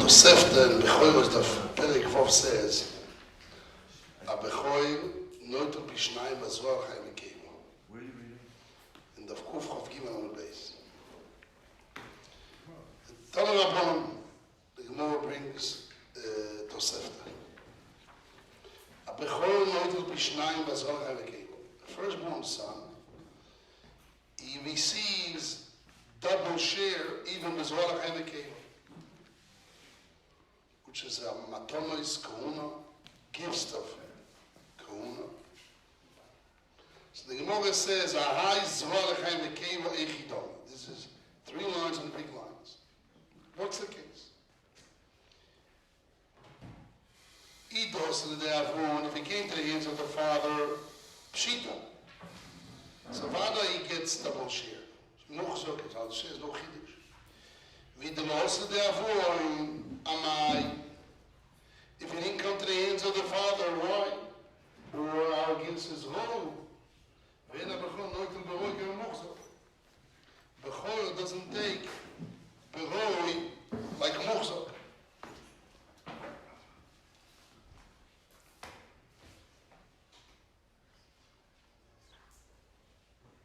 Tosefta in Bechoros, the Perek Vov says, a Bechoir noitel Bishnayim Azor Chaim Keimu. In the Kuf Chav Gimel on the base. The Tanur Rabbanon, the Gemara brings Tosefta. A Bechoir noitel Bishnayim Azor Chaim Keimu. The firstborn son, he receives double share even with Zohar Chaim Keimu, which is a matonos kahuna, gifts of kahuna. So the Gemara says, "Ahai Zohar Chaim Keimu Echidon." This is 3 lines and big lines. What's the case? Idos and the Avon, if he came to the hands of the father, Pshita. So Vada he gets double share. ממוחזק, it's says no chiddush. Wie the loss of the Avon, Amai. If he didn't come to the hands of the father, why? Or our against his role. When a Bechor noitel Beroi Memוחzek. Bechor doesn't take Beroi like Memוחzek.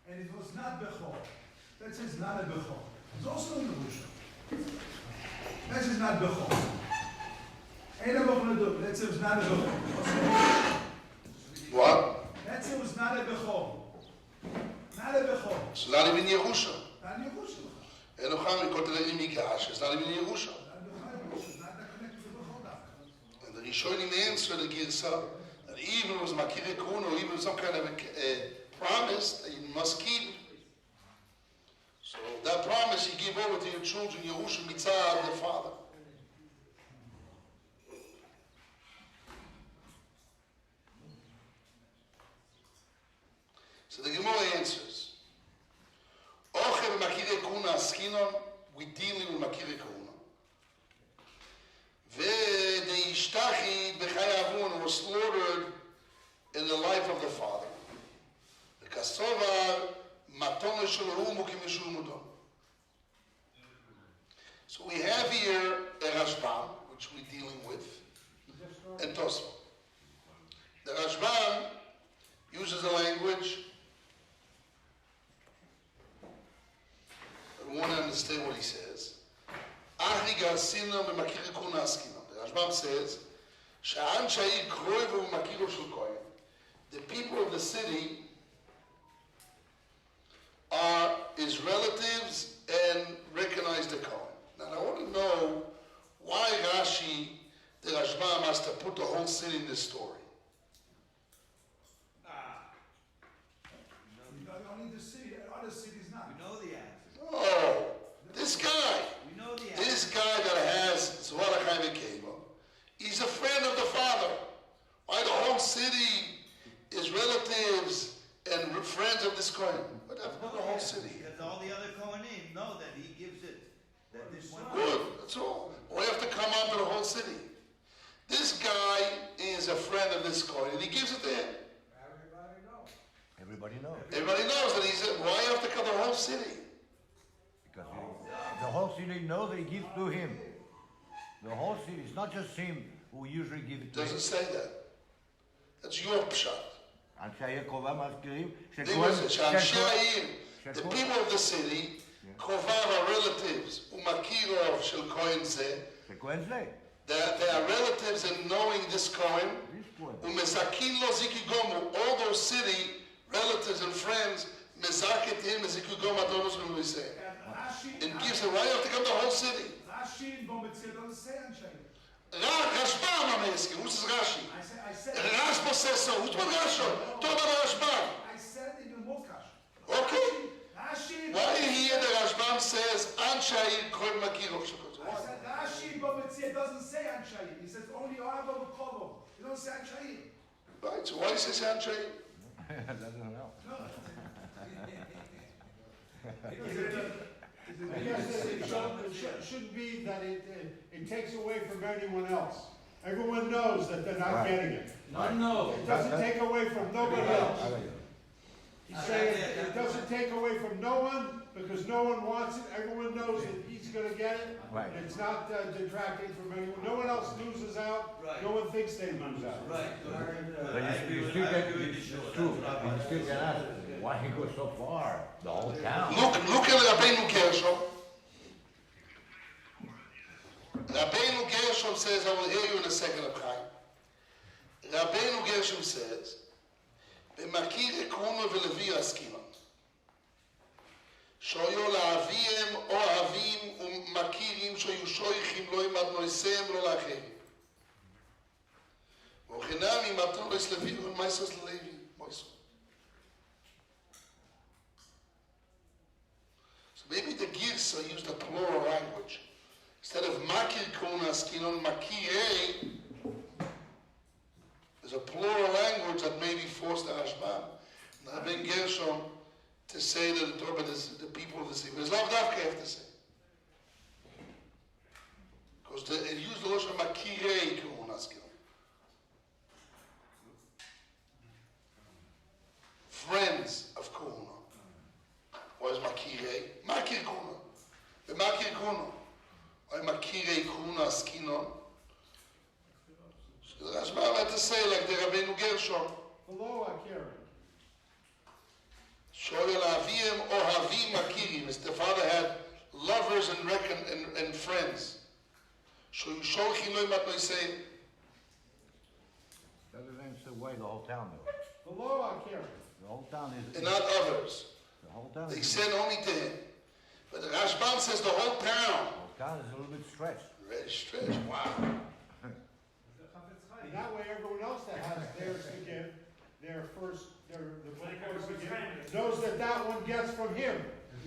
And it was not Bechor. That says not a Bechor. It's also in the Rusha. That says not Bechor. Ain't a Bechor. That says not a Bechor. What? That says was not a Bechor. Not a Bechor. It's not even Yerusha. Not Yerusha. Enocham, we go to the Imigash, it's not even Yerusha. Not connected to Bechor. And the Rishonim answer the Girsa that even if it was Makire Kun or even some kind of a promise that you must keep. So that promise you give over to your children, Yerusha Mitzah, the father. So the Gemara answers, Ocher Makire Kuna Askinon, we dealing with Makire Kuna. Ve the Ishtachid Bechai Avon was slaughtered in the life of the father. Kasovar matone shalom ukimishul mudon. So we have here a Rashbam, which we're dealing with, and Tosfot. The Rashbam uses a language. I want to understand what he says. Ahri garsina memakir kuna askina. The Rashbam says, "Sha'an sha'ir kroy v'umakiro shel kohen." The people of the city are his relatives and recognize the Kohen. Now I want to know why Rashi, the Rashbam, has to put the whole city in this story. Only the city, other cities not. We know the answer. Oh, this guy. We know the answer. This guy that has Zohar Chaim Keimu, he's a friend of the father. Why the whole city is relatives and friends of this Kohen? But that's not the whole city. Because all the other Kohanim know that he gives it. That this one. Good, that's all. We have to come on to the whole city. This guy is a friend of this Kohen, and he gives it to him. Everybody knows. Everybody knows that he's a, why you have to cover the whole city? Because the whole city knows that he gives to him. The whole city, it's not just him who usually gives it to him. Doesn't say that. That's your pshat. אנשי העיר קרובה מזכירים שאנשי העיר, the people of the city, קרוביו are relatives, ומכירו של כהן זה, שכהן זה. They are relatives in knowing this Kohen, ומזכים לו זיקי גומו, all those city relatives and friends, מזכת him זיקי גומו אדונוס במויסה. And gives him, why you have to come to the whole city? Rashi in Bometzir doesn't say Anshay. Rashbam amazing, who's Rashi? I said Rashbam says so, who's Rashi? Talk about Rashbam. I said in the Mokash. Okay. Rashi. Why here the Rashbam says, Anshay Kohen Makirov Shukot? I said Rashi in Bometzir doesn't say Anshay. He says only Arba B'Kovo. He doesn't say Anshay. Right, so why does he say Anshay? doesn't know. No. It shouldn't be that it takes away from anyone else. Everyone knows that they're not getting it. No. It doesn't take away from nobody else. He's saying it doesn't take away from no one, because no one wants it. Everyone knows that he's going to get it. Right. And it's not detracting from anyone. No one else loses out. Right. No one thinks they lose out. Right. But you still get, it's true, you still can ask, why he goes so far? The whole town. Look at Rabbeinu Gershom. Rabbeinu Gershom says, I will hear you in a second of Chaim. Rabbeinu Gershom says, במכיר עקרונו ולוי עסקינן. שהיו לאביהם אוהבים ומכירים שהיו שויכים לא עם אדנויסיהם ולא לאחרים. וכנם אם אתם לא יסלוי ולמייסוס ללוי. So maybe the Girsa used a plural language. Instead of makir kuna askinon, makirei is a plural language that maybe forced the Rashbam. Rabbeinu Gershom to say that the Torah is the people of the city. But it's not Dafka have to say. Because it used the word makirei kuna askinon. Friends of Kuna. What is makirei? Makir kuna. The makir kuna. Or makirei kuna askinon. So the Rashbam had to say like the Rabbeinu Gershom. Below Akira. Shoyel avim ohavim makirim. The father had lovers and friends. Shoychim lo imat noisei. That event's the way the whole town knows. Below Akira. The whole town is. And not others. The whole town They is. said only to him. But the Rashbam says the whole town. The whole town is a little bit stretched. Very stretched. Wow. And that way everyone else that has theirs to give, their first, the first to give, knows that that one gets from him.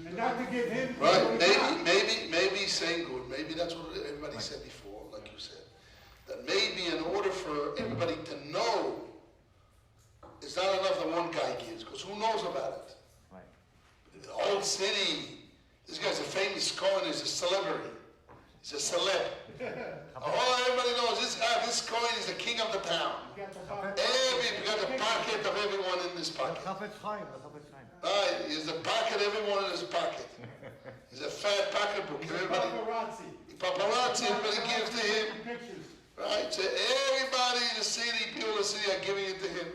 And not to give him. Right? Maybe he's saying good. Maybe that's what everybody said before, like you said. That maybe in order for everybody to know, it's not enough that one guy gives, because who knows about it? Right. The whole city, this guy's a famous Cohen, he's a celebrity. He's a celeb. Everybody knows this Cohen is the king of the town. You got the pocket. We got the pocket of everyone in this pocket. Chafetz Chaim, the Chafetz Chaim. Right, he's the pocket, everyone in his pocket. He's a fat pocketbook. Everybody, paparazzi, everybody gives to him. Pictures. Right, so everybody in the city, people in the city are giving it to him.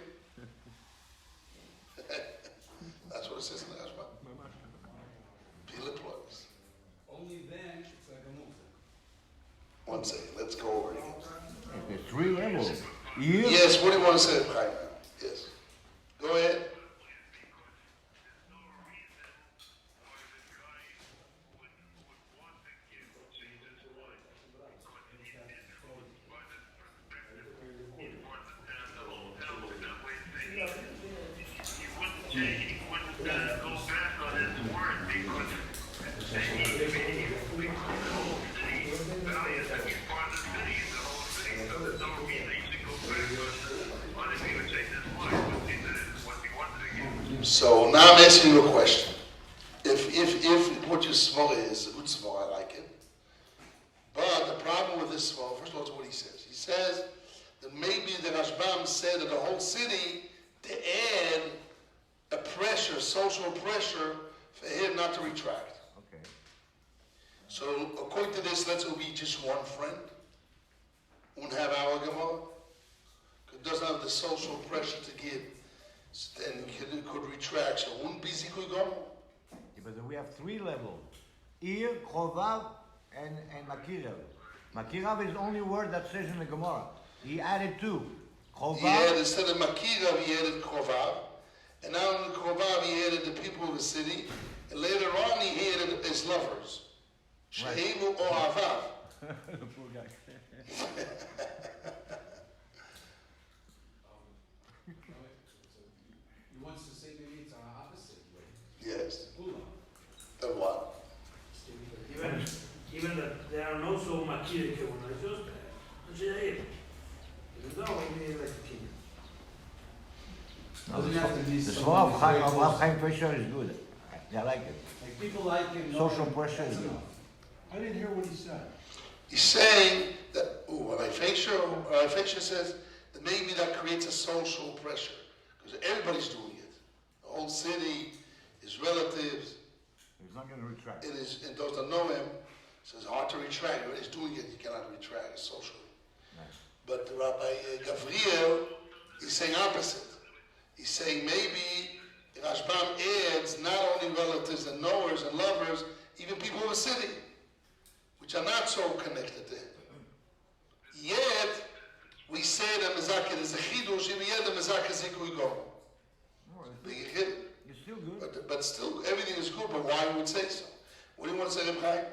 That's what it says in the Hashbah. Peel plugs. Only then it's like a move. One second, let's go over it again. There's three levels. Here, Yes, what do you want to say, Chaim? Yes. Go ahead. So now I'm asking you a question. If what your svara is a good svara, I like it. But the problem with this svara, first of all, is what he says. He says that maybe the Rashbam said that the whole city to add a pressure, social pressure, for him not to retract. okay. So according to this, let's be just one friend. Won't have our Gemara. It doesn't have the social pressure to give. So then it could retract. So wouldn't be Zikui Gomor. Yeah, but then we have three levels. Ir, Chovav, and Makirav. Makirav is the only word that says in the Gemara. He added two. He added, Chovav, instead of Makirav, he added Krovav. And now in the Krovav, he added the people of the city. And later on, he added his lovers. Right. Shehimu Ohavav. poor guy. He wants to say maybe it's our opposite way. Yes. Pula. And what? Even that there are no so makir kevunas, just even though we need like a king. No, Doesn't have to be the so Svar many of Chaim pressure is good. I like it. Like people like him. Social pressure is That's good. enough. I didn't hear what he said. He's saying that, Rav says that maybe that creates a social pressure. Because everybody's doing it. The whole city, his relatives. He's not going to retract. It is, and those that know him, it's hard to retract. When he's doing it, you cannot retract socially. Nice. But Rabbi Gavriel is saying opposite. He's saying maybe Rashbam adds not only relatives and knowers and lovers, even people of the city, which are not so connected to him. Yet, we say that Mezakeh is a chidush, and yet the Mezakeh is Zikui Gomer. You're still good. But still, everything is good, but why would say so? What do you want to say, Reb Chaim?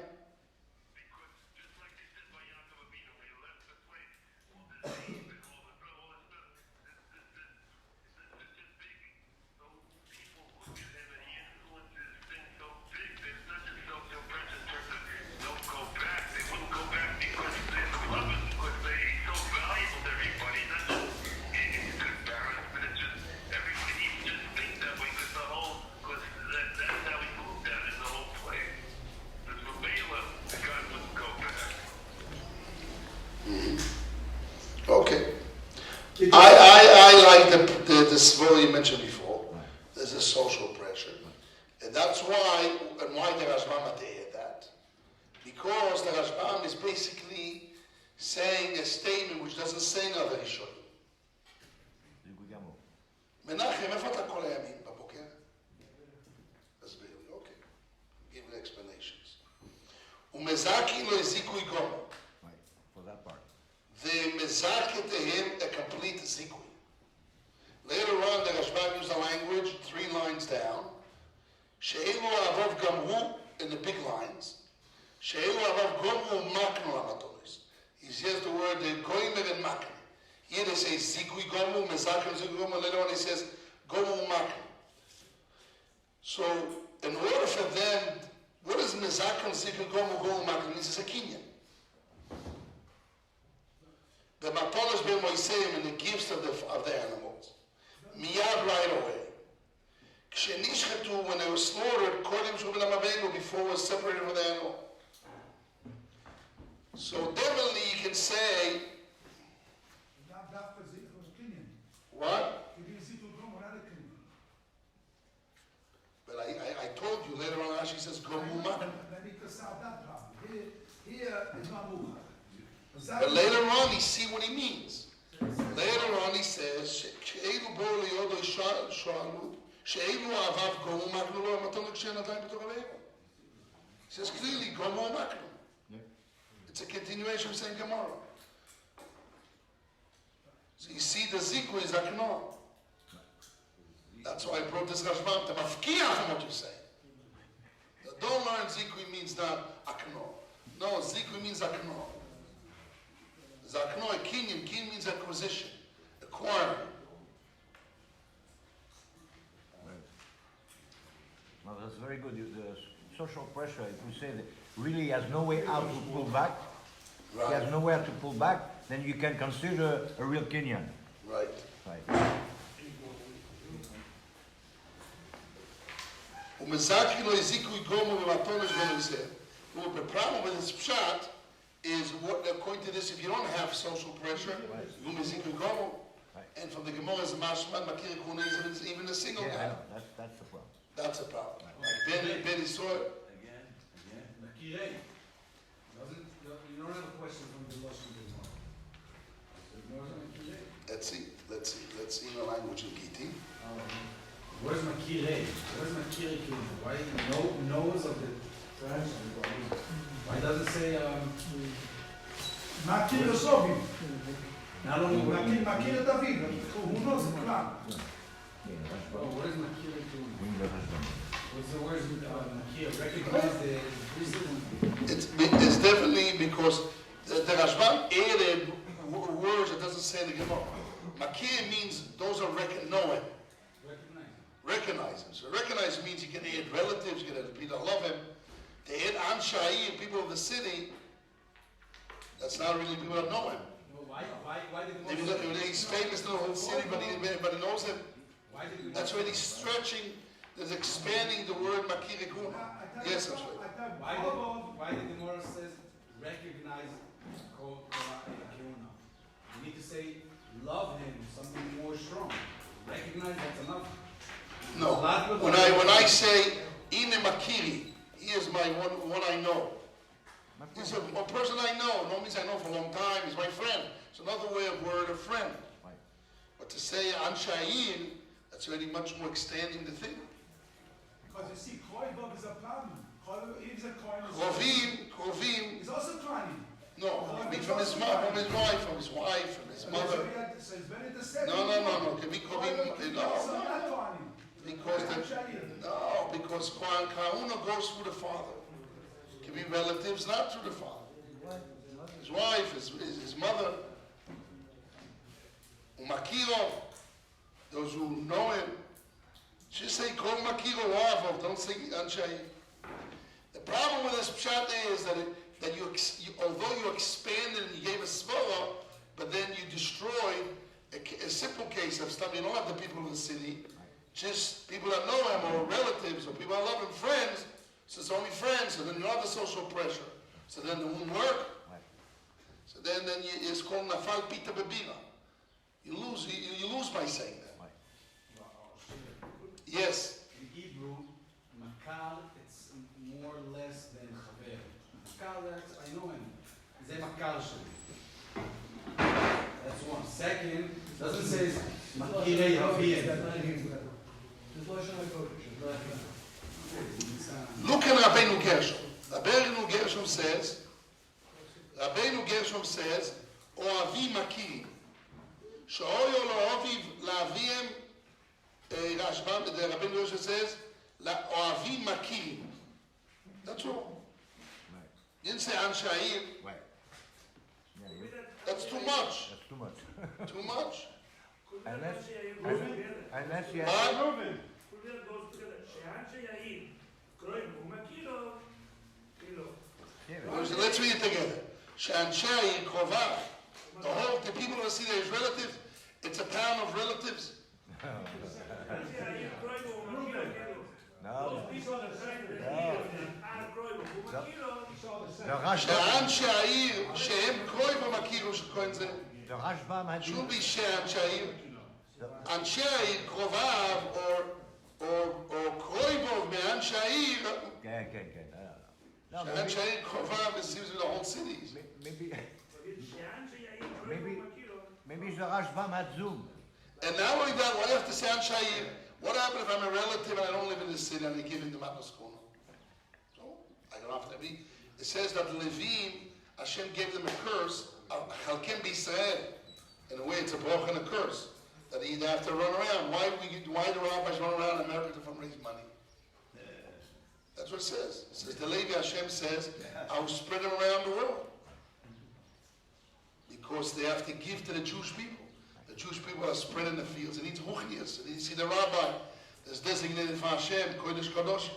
Okay. I like the svol you mentioned before. There's a social pressure. And that's why, and why the Rashbam had to add that. Because the Rashbam is basically saying a statement which doesn't say another Rishon. Menachem, איפה אתה כל הימים בבוקר? תסביר לי, אוקיי. Give me explanations. ומזכי לו זיכוי גומר. For that part. The mezakeh to him a complete zikui. Later on, the Rashbam used the language 3 lines down. She'elu avov gamhu in the big lines. She'elu avov gomu maknu amatonis. He says the word goimer and maknu. Here they say zikui gomu, mezakeh zikui gomu. Later on he says gomu maknu. So, in order for them, what is mezakeh zikui gomu maknu? It means it's a kinyan. The matonos ben Moiseim and the gifts of the animals. Miyad right away. Kshenishchetu, when they were slaughtered, kodim shubin amavenu, before it was separated from the animal. So definitely you can say, what? But I told you later on, Rashi says, gomu maknu. Here is Mamucha. But later on, you see what he means. Later on, he says, "She'elu bo liyodo shalu, she'elu avav gomu maknu lo matonu kshenatayim b'toraveinu." He says clearly, gomu maknu. It's a continuation of saying Gemara. So you see, the zikui is akno. That's why I brought this Rashbam to mafkiach from what you say. Don't learn zikui means not akno. No, zikui means akno. Zakno, a kinyan, kin means acquisition, acquiring. Well, that's very good. The social pressure, if we say that really he has no way out to pull back, Right. he has nowhere to pull back, then you can consider a real Kenyan. Right. Right. Umezaki lo izikui gomu v'matonos ben Moiseim. Well, the problem with this pshat is what, according to this, if you don't have social pressure, you umezikui gomu. And from the Gemara is mashman makir kuna is even a single Yeah, I guy. know. That's the problem. That's a problem. Like Ben Yisrael. Again. Nakirei. You don't have a question from the Lashon Gemara. Let's see in the language of Giti. Where's Makirei? Where's Makirei? Why knows of the tradition? Why doesn't it say Makir Sovim. not only Makir David. Who knows the plan? What is Makirei doing? Where's Makir? Recognize the It's definitely because the Rashbam added words that doesn't say in the Gemara. Makir means those are knowing. Recognize him. So recognize means you can add relatives, you can add people that love him. To add Anshai, people of the city, that's not really people that know him. Why did Maybe he's famous in the whole city, but everybody knows him. That's why he's stretching, there's expanding the word Makir Kuna. Yes, I'm sorry. Why did the Gemara says recognize Kiona? You need to say love him, something more strong. Recognize, that's enough. No. When I say Ine Makiri, he is my one I know. He's a person I know. No means I know for a long time. He's my friend. It's another way of word of friend. Right. But to say Ansha'ir, that's already much more extending the thing. Because you see, Kroivov is a problem. He's a Krovim. He's also trying. No, I mean from his wife, from his mother. So it's better to say. No. Can be Krovim. No. Because Kahuna goes through the father. Can be relatives not through the father. His wife, his mother. Umakirov, those who know him. Just say Kol Makirov Avov, don't say Ansha'ir. The problem with this pshat is that although you expanded and you gave a svara, but then you destroyed a simple case of stuff. You don't have the people of the city, just people that know him or relatives or people that love him, friends. So it's only friends. So then you don't have the social pressure. So then it won't work. So then it's called nafal pita bebira. You lose by saying that. Yes. In Hebrew, makar, it's more or less than chaver. Makar, that's, I know him. Ze makar sheli. That's one. Second, doesn't say makirei haviyim. Look at Rabbeinu Gershom. Rabbeinu Gershom says, Oavi makirim. She'oyo lo'oviv la'aviyem. Rashbam, the Rabbeinu Gershom says, Oavi makirim. That's all. He didn't say Ansha'ir. Right. That's too much. That's too much. Too much. Unless you What? Let's read it together. She'ansha'ir Krovav. The people who see that his relative, it's a town of relatives. No. She'ansha'ir she'em kroi v'makiru she'koin ze. The Rashbam Should be she'ansha'ir. Ansha'ir Krovav or kroivov me'ansha'ir. כן. No, She'ansha'ir Krovav is seems to be the whole cities. maybe the Rashbam had Zoom. And not only that, why do you have to say Ansha'ir? What happens if I'm a relative and I don't live in the city and they give him the Matnos Kono? So, I don't have to be. It says that Levim, Hashem gave them a curse, Chalkem B'Yisrael. In a way, it's a broken a curse. That they have to run around. Why do rabbis run around America to fundraise money? That's what it says. It says, the Levi Hashem says, I will spread them around the world. Because they have to give to the Jewish people. The Jewish people are spread in the fields. It needs ruchnias. They need to see the rabbi that's designated for Hashem, Kodesh Kadosh.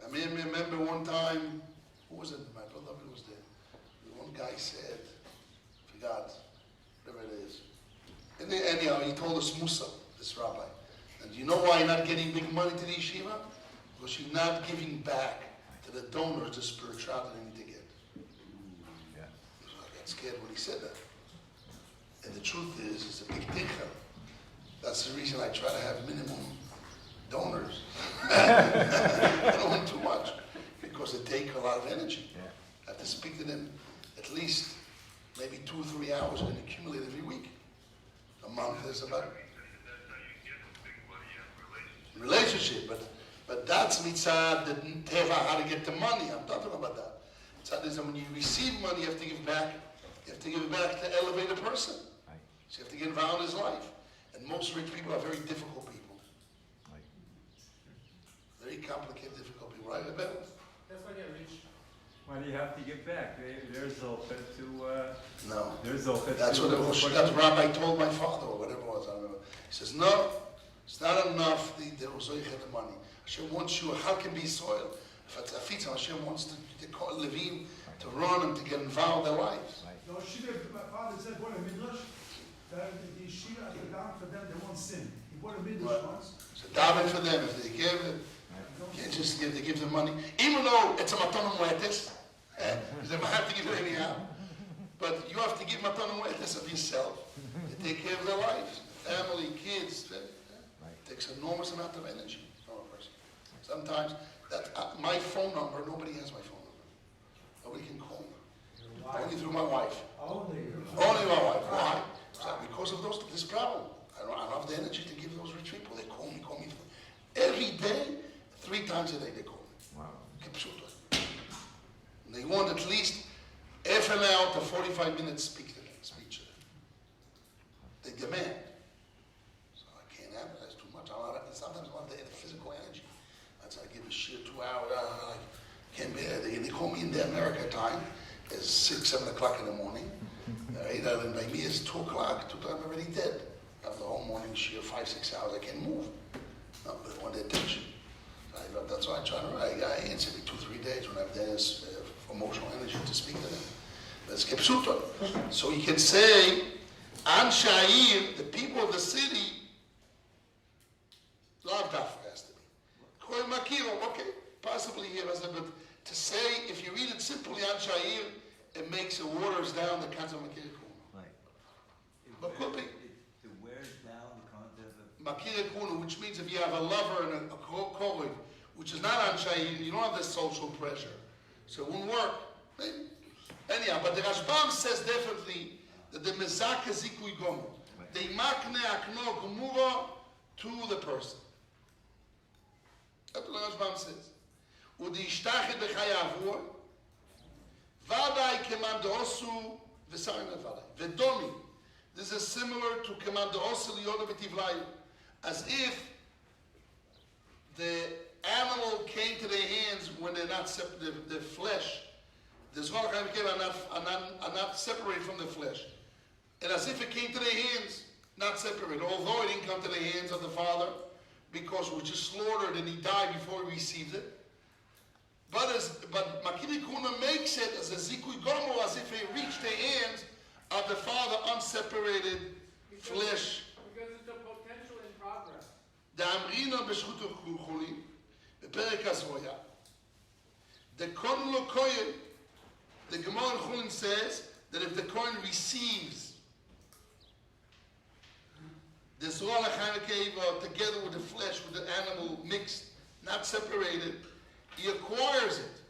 I remember one time, who was it? My brother was there. One guy said, forgot, whatever it is. And anyhow, he told us Musa, this rabbi. And you know why you're not getting big money to the yeshiva? Because you're not giving back to the donors the spirituality they need to get. Yeah. So I got scared when he said that. And the truth is, it's a big tikka. That's the reason I try to have minimum donors. I don't want too much because they take a lot of energy. Yeah. I have to speak to them at least maybe 2 or 3 hours and accumulate every week. A month is about relationship, but that's mitzvah the teva, how to get the money. I'm not talking about that. Mitzvah is that when you receive money, you have to give back. You have to give it back to elevate a person. Right. So you have to get involved in his life. And most rich people are very difficult people. Right. Very complicated, difficult people. Right, Abel? That's why they're rich. Why do you have to give back? There's Zolfet to... No. There's Zolfet That's what that's Rabbi told my father, or whatever it was, I don't remember. He says, no, it's not enough, the money. Hashem wants you, how can be soil? If it's a fitza, Hashem wants to call Levim, to run and to get involved in their lives. Right. The yeshiva, my father said, what a midrash, that the yeshiva has to down for them, they won't sin. He bought a midrash once. So daven for them, if they give it, you can't just give, they give them money. Even though it's a matan muetes, they might have to give it anyhow. But you have to give matan muetes of yourself. To take care of their lives, family, kids. It takes an enormous amount of energy from a person. Sometimes, that my phone number, nobody has my phone number. Nobody can call me. Only through my wife. Only my wife. Why? Because of this problem. I don't have the energy to give those rich people. They call me. Every day, 3 times a day they call me. Wow. And they want at least half an hour to 45 minutes speech to them. They demand. So I can't have it. That's too much. Sometimes I want the physical energy. That's why I give a shit 2 hours. I can't be there. They call me in the America time. It's 6, 7 o'clock in the morning. And by me it's 2 o'clock. 2 times I'm already dead. I have the whole morning shear, 5, 6 hours. I can't move. No, but I want the attention. That's why I try to write. I answer me 2, 3 days when I have this emotional energy to speak to them. That's kepsuton. So you can say, An Sha'ir, the people of the city, Lav Dafra has to be. Kol Makiro, okay, possibly here, but to say, if you read it simply, An Sha'ir, it makes it waters down the concept of Makir Kuna. Right. But could be. It wears down the concept of Makir Kuna, which means if you have a lover and a colleague, which is not An Sha'ir, you don't have this social pressure. So it won't work. Maybe. Anyhow, but the Rashbam says definitely that the Mezaka Zikui Gomu, they makne akno kumura to the person. That's what the Rashbam says. Udi ishtachet b'chayavur, vadai kemandosu v'sarin vadai. V'domi. This is similar to kemandosu liyoda v'tivlayu. As if the animal came to their hands when they're not separate, the flesh. The Zvar are not separated from the flesh. And as if it came to their hands, not separated. Although it didn't come to the hands of the Father, because it was just slaughtered and he died before he received it. But Makiri Kuna makes it as a Zikui Gomo, as if it reached the hands of the Father, unseparated flesh. Because it's a potential in progress. The Amrina B'Shchutu Chuli, the Perek HaZoya, the Kon Lo Koyen, the Gemara in Chulin says that if the coin receives the Zohar HaChaim together with the flesh, with the animal mixed, not separated, he acquires it.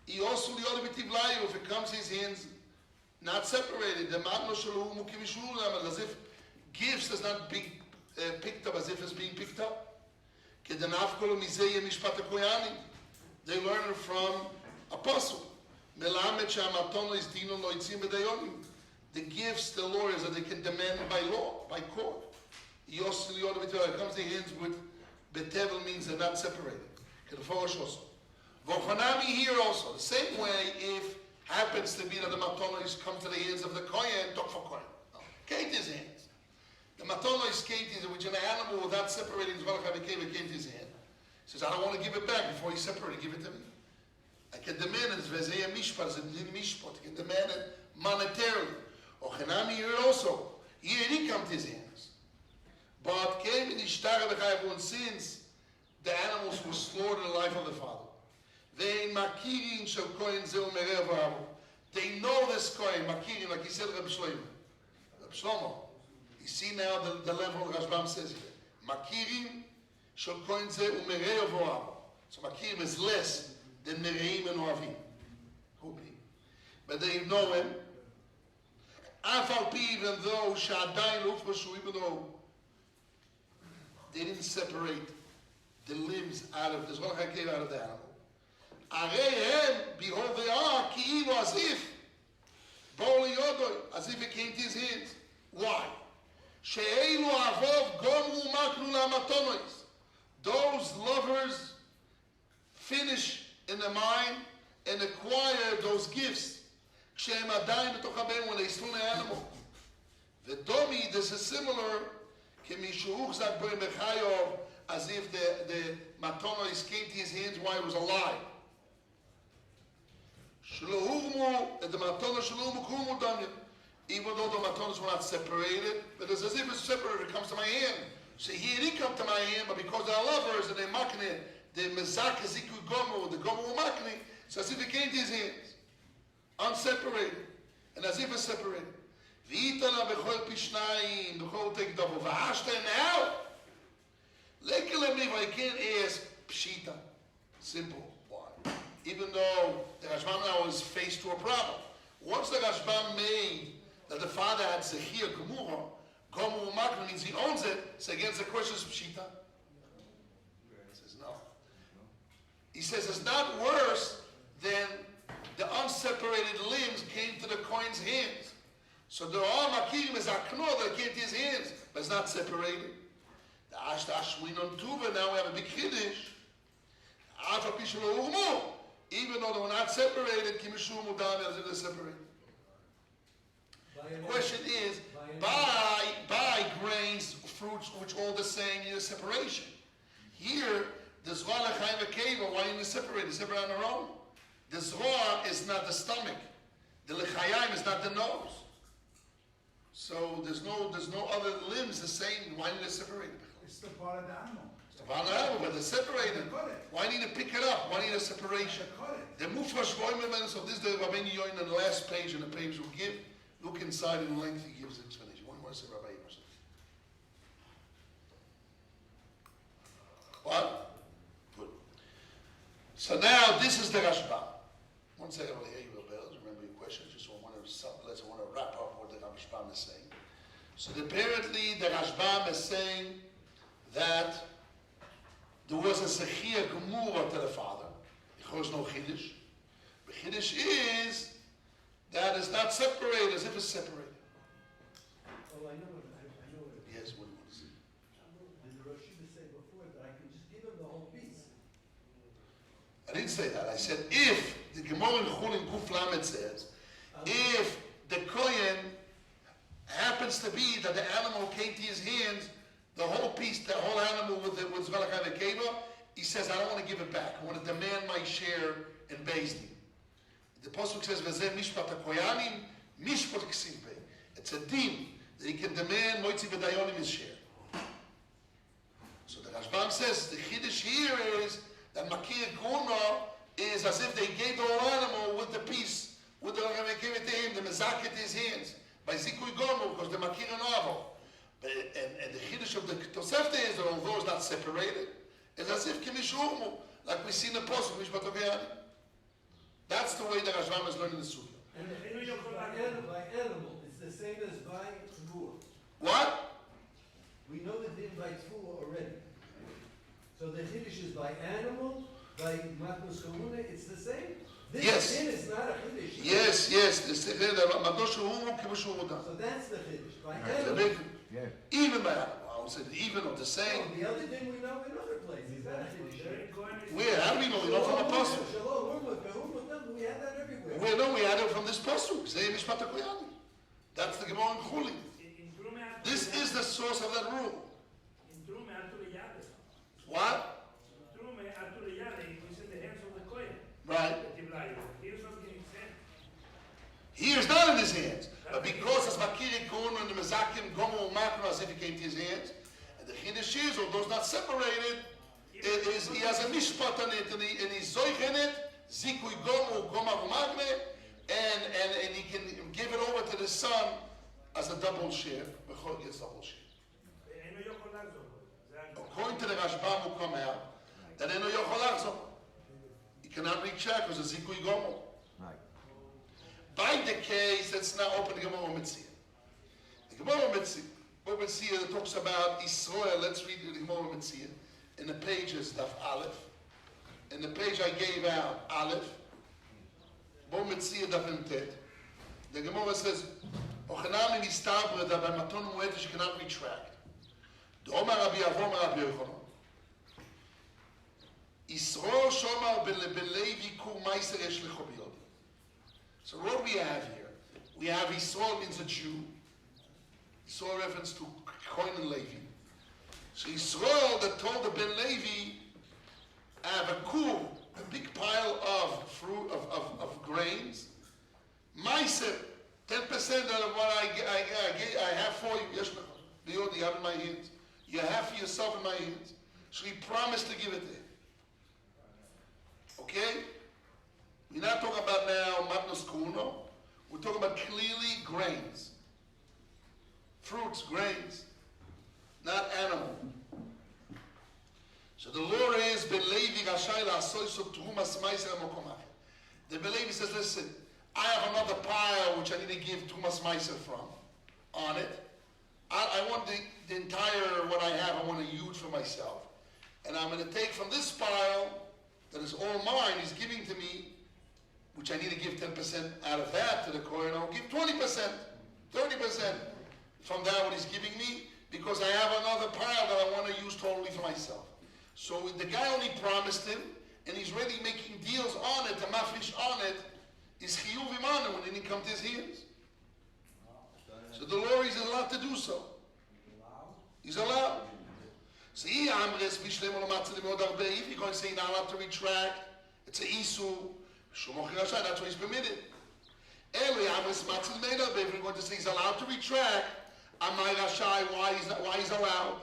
He also if it comes to his hands not separated, the Matno Shalom Mukim Shulam, as if gifts is not being picked up, as if it's being picked up. They learn it from apostle. The gifts, the lawyers that they can demand by law, by court. It comes to the hands with betevel means they're not separated. Here also, the same way if happens to be that the matonos come to the hands of the kohen, talk for kohen. Came to his hands. The matonos came to his, which an animal without separating his came to his hand. He says, I don't want to give it back before he separated, give it to me. I can demand it, I can demand it monetarily. Or Hanami here also. Here he come to his hands. But came in the since the animals were slaughtered in the life of the Father. They know this coin, Makirin, like he said, Reb Shlomo. You see now the level Rashbam says here. Makirin shel coin ze umereo v'oavo. So Makirin is less than Mereim and Oavim. Could be. But they know him. Even though even though they didn't separate the limbs out of this, what came out of the animal. Behold, they are as if as if it came to his hands. Why? Those lovers finish in the mind and acquire those gifts when they stone an animal. The domi, this is similar as if the matonos came to his hands while he was alive. Even though the matonos were not separated, but it's as if it's separated, it comes to my hand. So here it come to my hand, but because they're lovers and they're makne, the mezaka ziku gomo, the gomo makne, so as if it came to his hands, unseparated, and as if it's separated. V'itana b'chol pishnayim, b'chol take double. V'hashta now. I can't ask Pshita. Simple. Why? Even though the Rashbam now is faced to a problem. Once the Rashbam made that the father had Zechir Gemura, Gomu Makna means he owns it, so against the question of Pshita. He says no. He says it's not worse than the unseparated limbs came to the coin's hands. So the all Makirim is Akno that came to his hands, but it's not separated. The Ashta Ashwinon Tuva, now we have a big Kiddush. Afa Pishalo Urmu. Even though they were not separated, Kimishu Mudam as it is separated. The question is, buy grains, fruits, which all the same, need a separation. Here, the Zwa L'chaim V'Keva, why you separate? They separate on their own. The Zwa is not the stomach. The L'chaim is not the nose. So there's no other limbs the same. Why need to separate? It's the part of the animal. It's the part of the animal, but they're separated. Why need to pick it up? Why need a separation? The Mufresh Roimen, so this is the Rabbeinu Yoin on the last page, and the page we'll give. Look inside in length, he gives an explanation. One more say Rabbi Yosef. What? Good. So now this is the Rashbam. One second over here, you will remember your question. Just want to wrap up what the Rashbam is saying. So apparently the Rashbam is saying that there was a Zechir Gemura to the father. There was no Chiddush. The Chiddush is that it's not separated as if it's separated. Oh, I know it. Yes, what do you want to see? Did the Rosh Hashanah say before that I can just give him the whole piece? I didn't say that. I said if the Gemara in Chulin Kuf Lamed says, if the Kohen happens to be that the animal came to his hands, the whole piece, the whole animal with Zvalachai Vekeva, he says, I don't want to give it back. I want to demand my share in Beis Din. The Pasuk says, "V'zeh mishpat hakoyanim, mishpat ksivbei." It's a din that he can demand moitzi v'dayonim his share. So the Rashbam says the chiddush here is that makir kuna is as if they gave the whole animal with the piece, with the gave it to him, the mezaket his hands by zikui gomu because the makir novel. And the chiddush of the Tosefta is that although it's not separated, it's as if kimishurmu, like we see in the Pasuk mishpat hakoyanim. That's the way the Rashbam is learning the Sugya. And by animal, it's the same as by Tvua. What? We know the din by Tvua already. So the Chiddush is by animal, by Matnos Kamuna, it's the same? This din is not a Chiddush. Yes. So that's the Chiddush. By animal. Even by animal. I would say even or the same. Oh, the other din we know in other places. That's Chiddush. Where? How do we know? We know from the Pasuk. We had that everywhere. We had it from this Pasuk. That's the Gemara in Chulin. This is the source of that rule. What? Right. Here is not in his hands. But because it's Makiri Kun and the Mezakim Gomu Makra as if he came to his hands, and the Chiddush is, although it's not separated, he has a mishpat on it, and he's zoich in it, zikui gomu gomav magne, and he can give it over to the son as a double share. Bechor gets double share. According to the Rashbam who come out, that eno yochol lachzor. He cannot recheck because it's zikui gomu. By the case, let's now open the Gemara Mitzvah. The Gemara Mitzvah talks about Israel. Let's read the Gemara Mitzvah. In the pages of Aleph, in the page I gave out, Aleph, Bo Metzia Daf Tet, the Gemara says, Ochanami Nistabra da Bamaton Muetish cannot retract. The Omar Rabbi Avrom Rabbi Yochanan. Yisrael Shomar ben Levi Kur Meiser Yesh Lecho Biyodi. So what we have here, we have Yisrael means a Jew. Yisrael reference to Kohen and Levi. So Yisrael that told the Ben Levi, I have a kur, a big pile of fruit, of grains. Meiser, 10% of what I have for you. Yes, you have in my hands. You have for yourself in my hands. So he promised to give it to him. Okay? We're not talking about now matnos kuno. We're talking about clearly grains. Fruits, grains. Not animal. So So the law is, Belevi Rashai La'asoi So Trumas Meiser Mokom Acher. The Belevi says, listen, I have another pile which I need to give Trumas Meiser from, on it. I want the entire, what I have, I want to use for myself. And I'm going to take from this pile that is all mine, he's giving to me, which I need to give 10% out of that to the Kohen. I'll give 20%, 30% from that what he's giving me, because I have another pile that I want to use totally for myself. So the guy only promised him, and he's really making deals on it, the mafresh on it, is chiyuv imanu when it didn't come to his hands. So the law is allowed to do so. He's allowed. So if you're going to say you're not allowed to retract, it's an isu. That's why he's permitted. If you're going to say he's allowed to retract, why he's allowed?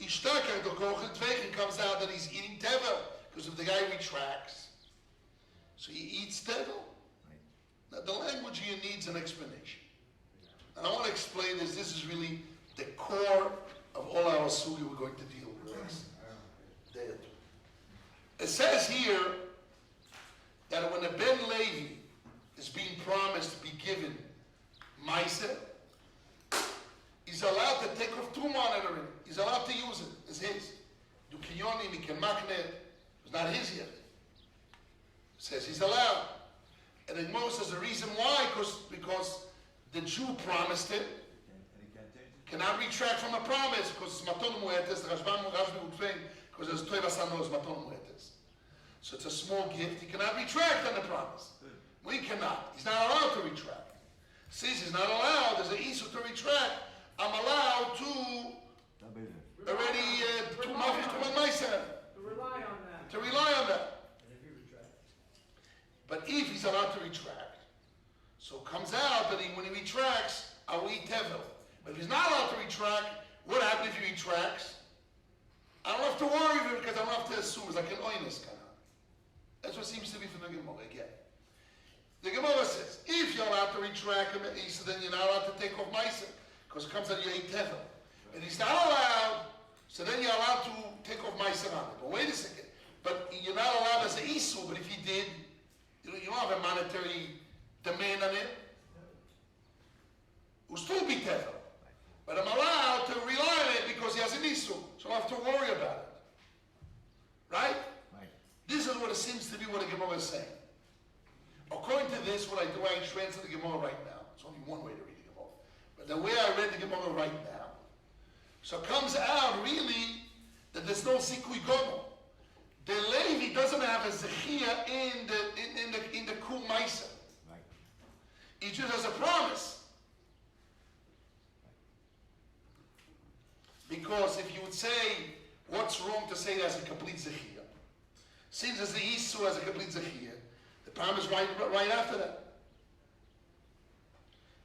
It comes out that he's eating tevel, because if the guy retracts, so he eats tevel. Now the language here needs an explanation. And I want to explain this. This is really the core of all our sugi we're going to deal with next. It says here that when a Ben Levi is being promised to be given Maaseh, he's allowed to take off Truma on it already. He's allowed to use it. It's his. You kinyonim, he can makne it. It's not his yet. It says he's allowed. And then Moses says the reason why, because the Jew promised it, cannot retract from a promise, because it's maton muetes, because there's toivas anos, maton muetes. So it's a small gift, he cannot retract on the promise. We cannot. He's not allowed to retract. Since he's not allowed, there's an issue to retract. I'm allowed to already to rely on that. To rely on that. But if he's allowed to retract, so it comes out that when he retracts, I will eat tevel. But if he's not allowed to retract, what happens if he retracts? I don't have to worry about it because I don't have to assume. It's like an oinus kind of. That's what seems to be from the Gemara again. The Gemara says, if you're allowed to retract him, so then you're not allowed to take off Maaseh, because it comes out you ate tevel. And he's not allowed, so then you're allowed to take off Maaseh on it. But wait a second. But you're not allowed as an isu, but if you did, you don't have a monetary demand on it. It will still be tevel. But I'm allowed to rely on it because he has an isu, so I don't have to worry about it. Right? This is what it seems to be what the Gemara is saying. According to this, what I do, I translate the Gemara right now. It's only one way to read the Gemara. But the way I read the Gemara right now, so it comes out really that there's no sikui gomo. The Levi doesn't have a zechia in the kul maisa. He just has a promise. Because if you would say, what's wrong to say there's a complete zechia? Since there's the isu has a complete zechia, the promise right after that.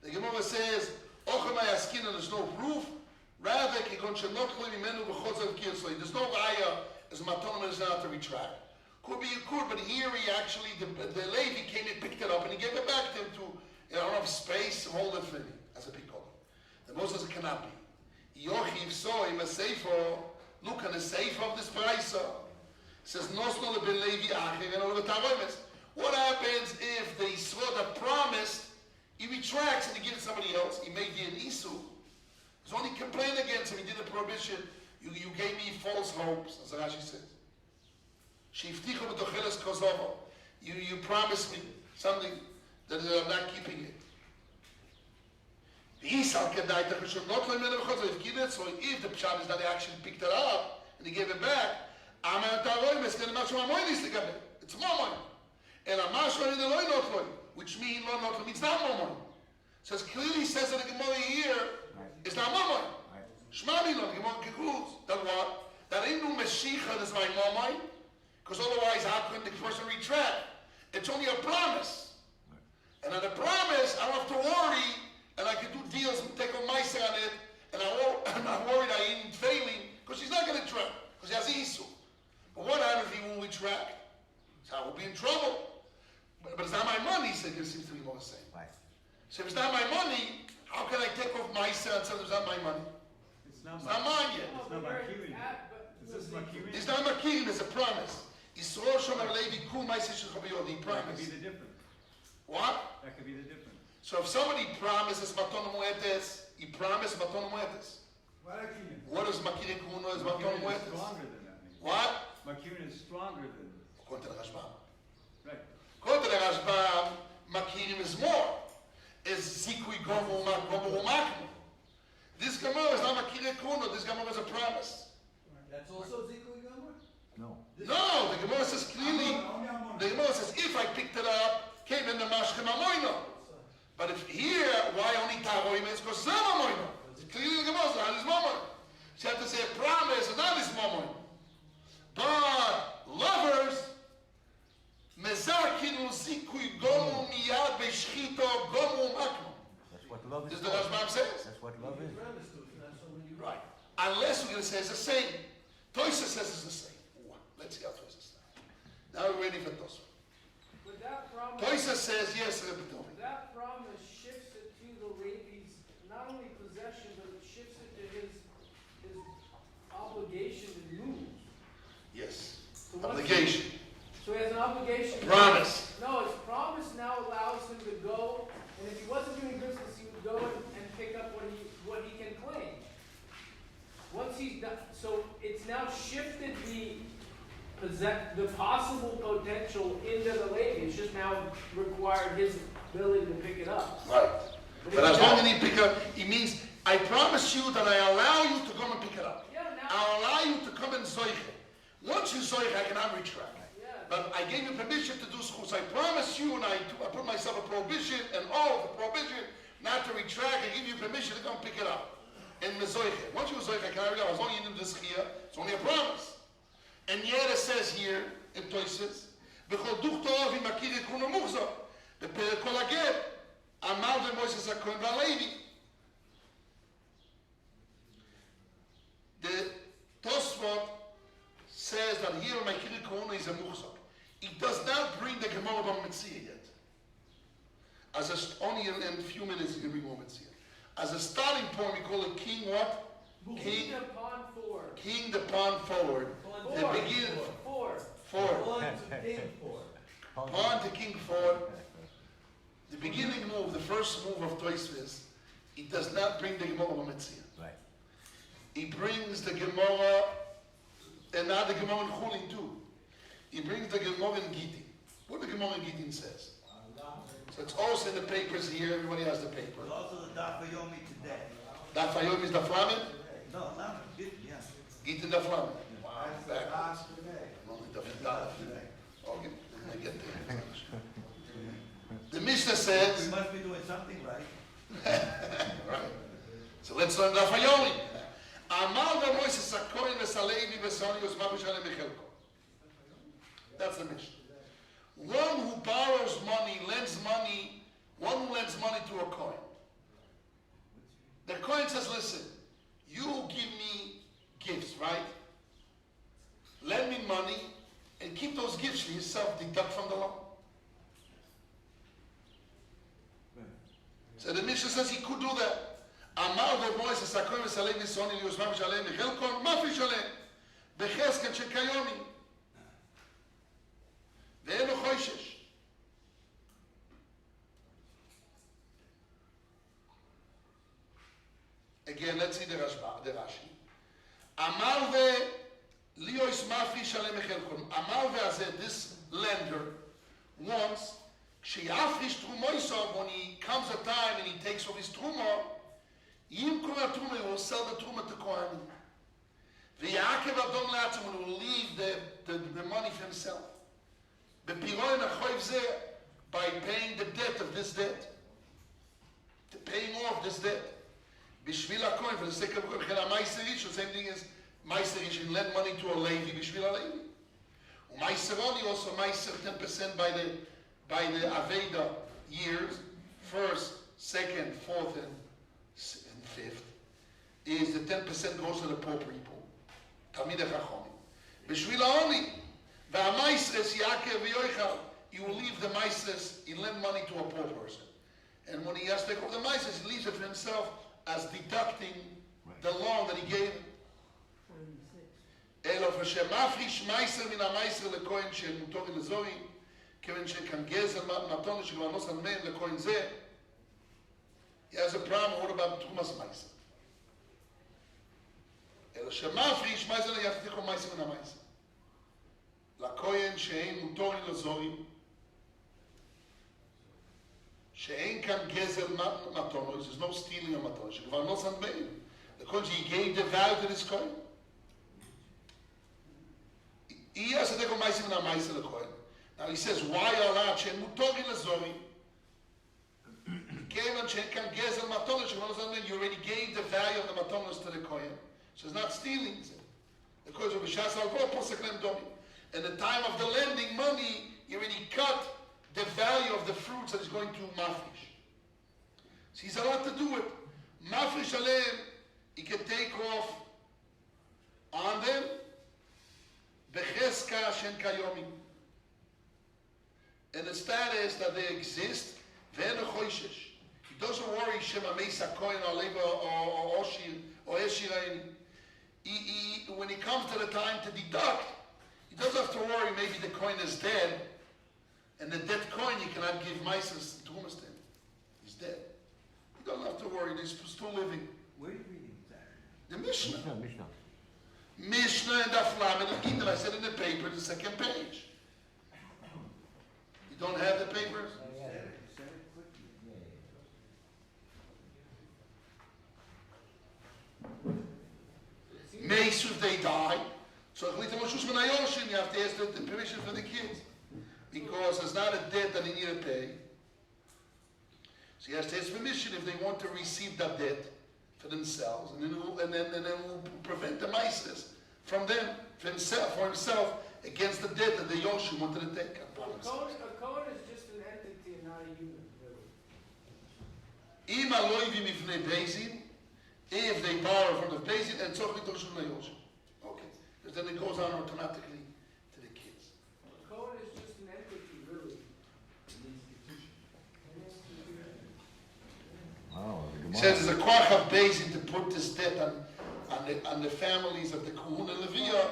The Gemara says, Ochem hayaskin, and there's no proof. Rather, there's no raya as maton is not to retract. Could be you could, but here he actually, the Levi came and picked it up and he gave it back to him to, I don't have space, hold it for me, as a pikol. The Moses says it cannot be. Yochiv saw him a sefer, look at the sefer of this price. It says, Nosno le ben Levi acher, and all the taroimes. What happens if the Yisrael that promised, he retracts and he gives it to somebody else, he made the an isu. There's only complaint against him, he did a prohibition, you gave me false hopes, as Rashi says. Shiftichu b'tocheles kozovo. You promised me something that I'm not keeping it. If the pshat is that he actually picked it up and he gave it back, it's more which means not more. So it clearly says in the Gemara here, it's not more. Shmami lo, the Gemara concludes that what? That ain't no Mashiach is my more, because otherwise how can the person retract? It's only a promise. And on the promise, I don't have to worry, and I can do deals and take on my say on it, and I'm not worried I ain't failing, because he's not going to track, because he has issue. But what happens if he will retract? So I will be in trouble. But it's not my money, so it seems to be more the same. Right. So if it's not my money, how can I take off my say and say it's not my money? It's not mine yet. It's not my killing. This is Makirin. It's not makirim, it's a promise. Yisroel shomer Levi kul ma'aseh shecha b'yod. He That could promised. be the difference. What? That could be the difference. So if somebody promises maton muetes, he promised maton muetes. What is makirin kuno? Is maton Makirin is muetes? stronger than that. Maybe. What? Makirin is stronger than. According to the Rashbam. Right. According to the Rashbam, makirim is more. Is zikui gomu umakmu. This Gemara is not makirin kuno. This Gemara is a promise. That's also Zikui Gomer? No. No, the Gemara says clearly. The Gemara says if I picked it up, came in the mashchem amoino. But if here, why only taroim? It's because zam amoino. Clearly the Gemara says not his momon. She had to say a promise and not his momon. But lovers, mezarkinu zikui gomu miyad beishchito gomu makmu. That's what love is. This is the Rashbam says. That's what love is. Right. Unless we're going to say it's the same. Toysa says it's the same. Let's see how Toysa says. Now we're ready for Toysa. But that promise, Toysa says yes, Rebbe Dovi. that promise shifts it to the Levi's not only possession, but it shifts it to his obligation to move. Yes. So once Obligation. So he has an obligation. Promise. No, his promise now allows him to go, and if he wasn't doing business, he would go and pick up what he can claim. Once he's done, so it's now shifted the possible potential into the Levi. It's just now required his ability to pick it up. Right. But as long as he pick up, it means I promise you that I allow you to come and pick it up. Yeah, now. I'll allow you to come and zoiche. Once you zoiche, I cannot retract. Yeah. But I gave you permission to do schools. I promise you, and I put myself a prohibition, and the prohibition not to retract. I give you permission to come pick it up. And mezoiche. Once you zoiche, I cannot retract. As long as you do this here, it's only a promise. And yet it says here in Toyses, "B'chol duch tov imakir kuno muchzok." The perikol aged, amal v'Moses hakohen v'Levi. The Tosfot says that here Makir Kuno is a muchzok. It does not bring the Gemara of Metzia yet. Only in a few minutes you can bring more Metzia. As a starting point, we call it king what? King the pawn forward. King the pawn forward. The begin Four. forward. Pawn to king four. Pawn to king forward. The beginning move, the first move of Toysvis, it does not bring the Gemara of Metzia. Right. He brings the Gemara, and not the Gemara in Chulin too. He brings the Gemara in Gittin. What the Gemara in Gittin says. So it's also in the papers here. Everybody has the paper. There's also the Daf Yomi today. Daf Hayom is the Flamen? No, not Gittin, yeah. Gittin the Flamen. That's last today. Only the Daf. Okay, I get there. The Mishnah We says, must be doing something right. right. So let's learn Daf Hayomi. Amal v'Moses hakohen v'Salevi v'Soni yosmav v'shalem v'chelko. That's the Mishnah. One who borrows money, lends money, one who lends money to a coin. The coin says, listen, you give me gifts, right? Lend me money and keep those gifts for yourself, deduct from the loan. So the Mishnah says he could do that. Amar v'Moses hakohen v'Salevi v'Soni yosmav v'shalem v'chelko mafi shalem b'chesken shekayomi. ואין לו חוישש. Again, let's see the Rashi. אמר וליאויס מפי שלם מחלקון. אמר והזה, this lender wants, כשיפריש תרומו יסוב, when he comes a time and he takes off his תרומו, ימכור התרומו, he will sell the תרומו to Kohanim. ויעקב אדום לעצמו, he will leave the money for himself. By paying the debt of this debt, to paying off this debt. Bishvil HaKohen, for the sake of Kohen, the same thing as Meiser Ish, and lend money to a Levi, Bishvil HaLevi. Meiser Oni, also Meiser 10% by the Aveda years, first, second, fourth, and fifth, is the 10% goes to the poor people. Talmidei Chachamim. Bishvil HaOni, he will leave the maestros, he lend money to a poor person. And when he has to take off the maestros, he leaves it for himself as deducting the loan that he gave him. אלא ושמפריש מייסר מן המייסר לכהן של מותורי לזורים, כיוון שכאן גזל מתונה שכבר נוסן מהם לכהן זה, he has a problem, what about תרומס מייסר? אלא שמפריש מייסר ליחתיכו מייסר מן המייסר. לכהן שאין מותורי לזורים, שאין כאן גזל מתונה, there's no stealing of מתונה, שכבר נוסן מהם. לכהן he gave the value to this coin. He has to take a meiser and a meiser coin. Now he says, why allowed? She'en mutori lezori. Kevan she'en kan gezel matonos. You already gave the value of the matonos to the coin. So it's not stealing. The coin of B'shas al-Bo, posek lem domi. In the time of the lending money, you already cut the value of the fruits that is going to mafrish. So he's allowed to do it. Mafrish aleim, he can take off on them Becheska shen kayomim. And the status that they exist, ve'en choishesh. He doesn't worry shema meisa kohen or leva or oshir or eshirain. When it comes to the time to deduct, he doesn't have to worry maybe the coin is dead, and the dead coin you cannot give meisas to him. He's dead. He doesn't have to worry, he's still living. Where are you reading that? The Mishnah. Mishnah. Mishnah and Daf Lamed and Gimel. I said in the paper, the second page. You don't have the papers? Meis, if they die, so you have to ask the permission for the kids. Because it's not a debt that they need to pay. So he has to ask permission if they want to receive that debt for themselves, and then we'll prevent the mices from them, for himself, against the debt that the Yoshi wanted to take upon himself. A Kohen is just an entity and not a human, really. Im aloivim ifnei Bezin, if they borrow from the Bezin, and so it goes to the Yoshi. Okay, because then it goes on automatically to the kids. A Kohen is just an entity, really. It says there's a koach of Bezin to put this debt on the families of the Kohun and Leviah,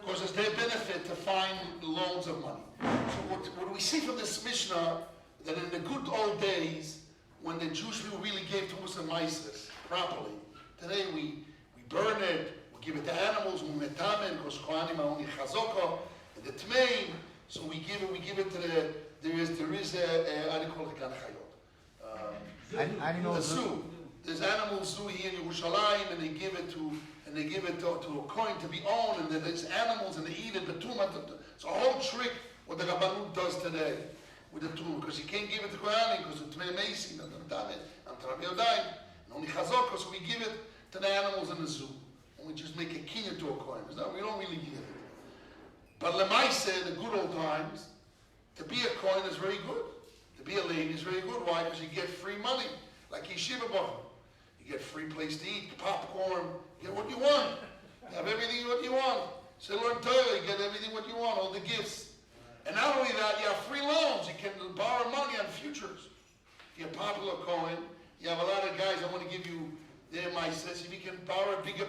because it's their benefit to find loans of money. So what we see from this Mishnah, that in the good old days, when the Jewish people really gave to Muslim Mises properly, today we burn it, we give it to animals, we metamen, because Kohanim are only chazoko, and the tmeim, so we give it to the, there is a, how do you call it, gan chayot? The zoo. There's animal zoo here in Yerushalayim, and they give it to a coin to be owned, and then there's animals, and they eat it. The tumah. It's a whole trick what the Rabbanut does today with the tumah, because you can't give it to Kohanim because it's tmei meisi, and Rabbi Yodayim, and only chazokah, so we give it to the animals in the zoo, and we just make a kinyan to a coin. No, we don't really give it. But lemaise, in the good old times, to be a coin is very good. To be a lady is very good. Why? Because you get free money, like yeshiva bar. You get free place to eat, popcorn, you get what you want. You have everything what you want. So learn Torah, you get everything what you want, all the gifts. And not only that, you have free loans. You can borrow money on futures. If you're a popular coin, you have a lot of guys that want to give you their mices. If you can borrow a bigger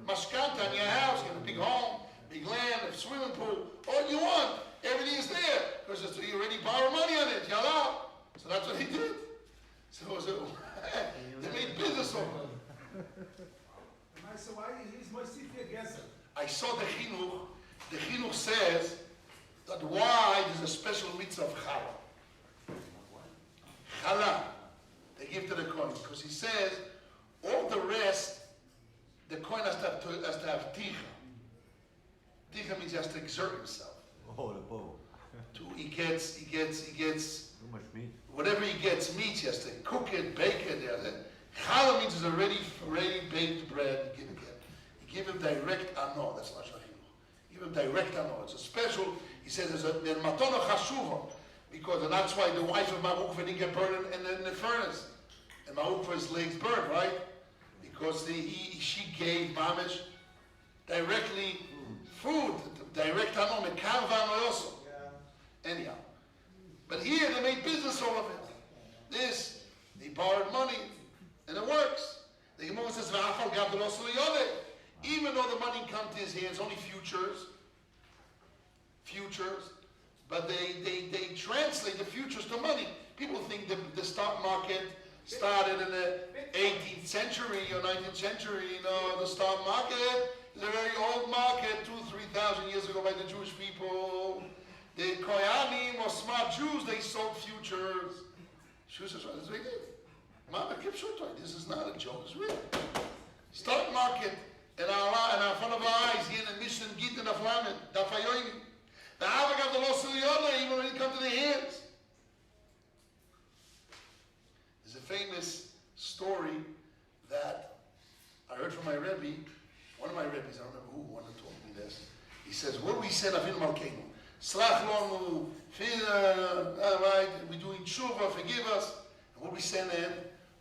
mashkanta on your house, you have a big home, big land, a swimming pool, all you want. Everything is there. Because you already borrow money on it. Yalla. So that's what he did. So they made business of it. So why he's Mosifia Gezer? I saw the chinuch. The chinuch says that why there's a special mitzvah of challah. Challah. They give to the coin. Because he says all the rest, the coin has to have ticha. Ticha means he has to exert himself. Oh, the bow. He gets Too much meat. whatever he gets, meat, he has to cook it, bake it. Challah means it's already baked bread. You give him direct ano. That's not shachinuch. Give him direct ano. It's a special. He says there's a matona chashuva, because and that's why the wife of Ma'ukva didn't get burned in the furnace, and Ma'ukva's legs burned, right? Because she gave mamish directly food, direct ano mekarva anoyoso. Anyhow, but here they made business all of it. This, they borrowed money, and it works. The Gemara says, Even though the money come to his hands, only futures, but they translate the futures to money. People think the stock market started in the 18th century or 19th century. The stock market is a very old market, 2,000-3,000 years ago by the Jewish people. The Kohanim or smart Jews, they sold futures. This is what they did. Mama, this is not a joke, it's real. Stock market in front of our eyes, here in the Mishnah Git and the Flamen, the Fayoini. The Havak of the Los Liyona, even when it comes to the hands. There's a famous story that I heard from my Rebbe, one of my Rebbes, I don't remember who, one that told me this. He says, what do we say Avinu Malkeinu? Slach lonu, right, we're doing tshuva, forgive us. And what do we say then?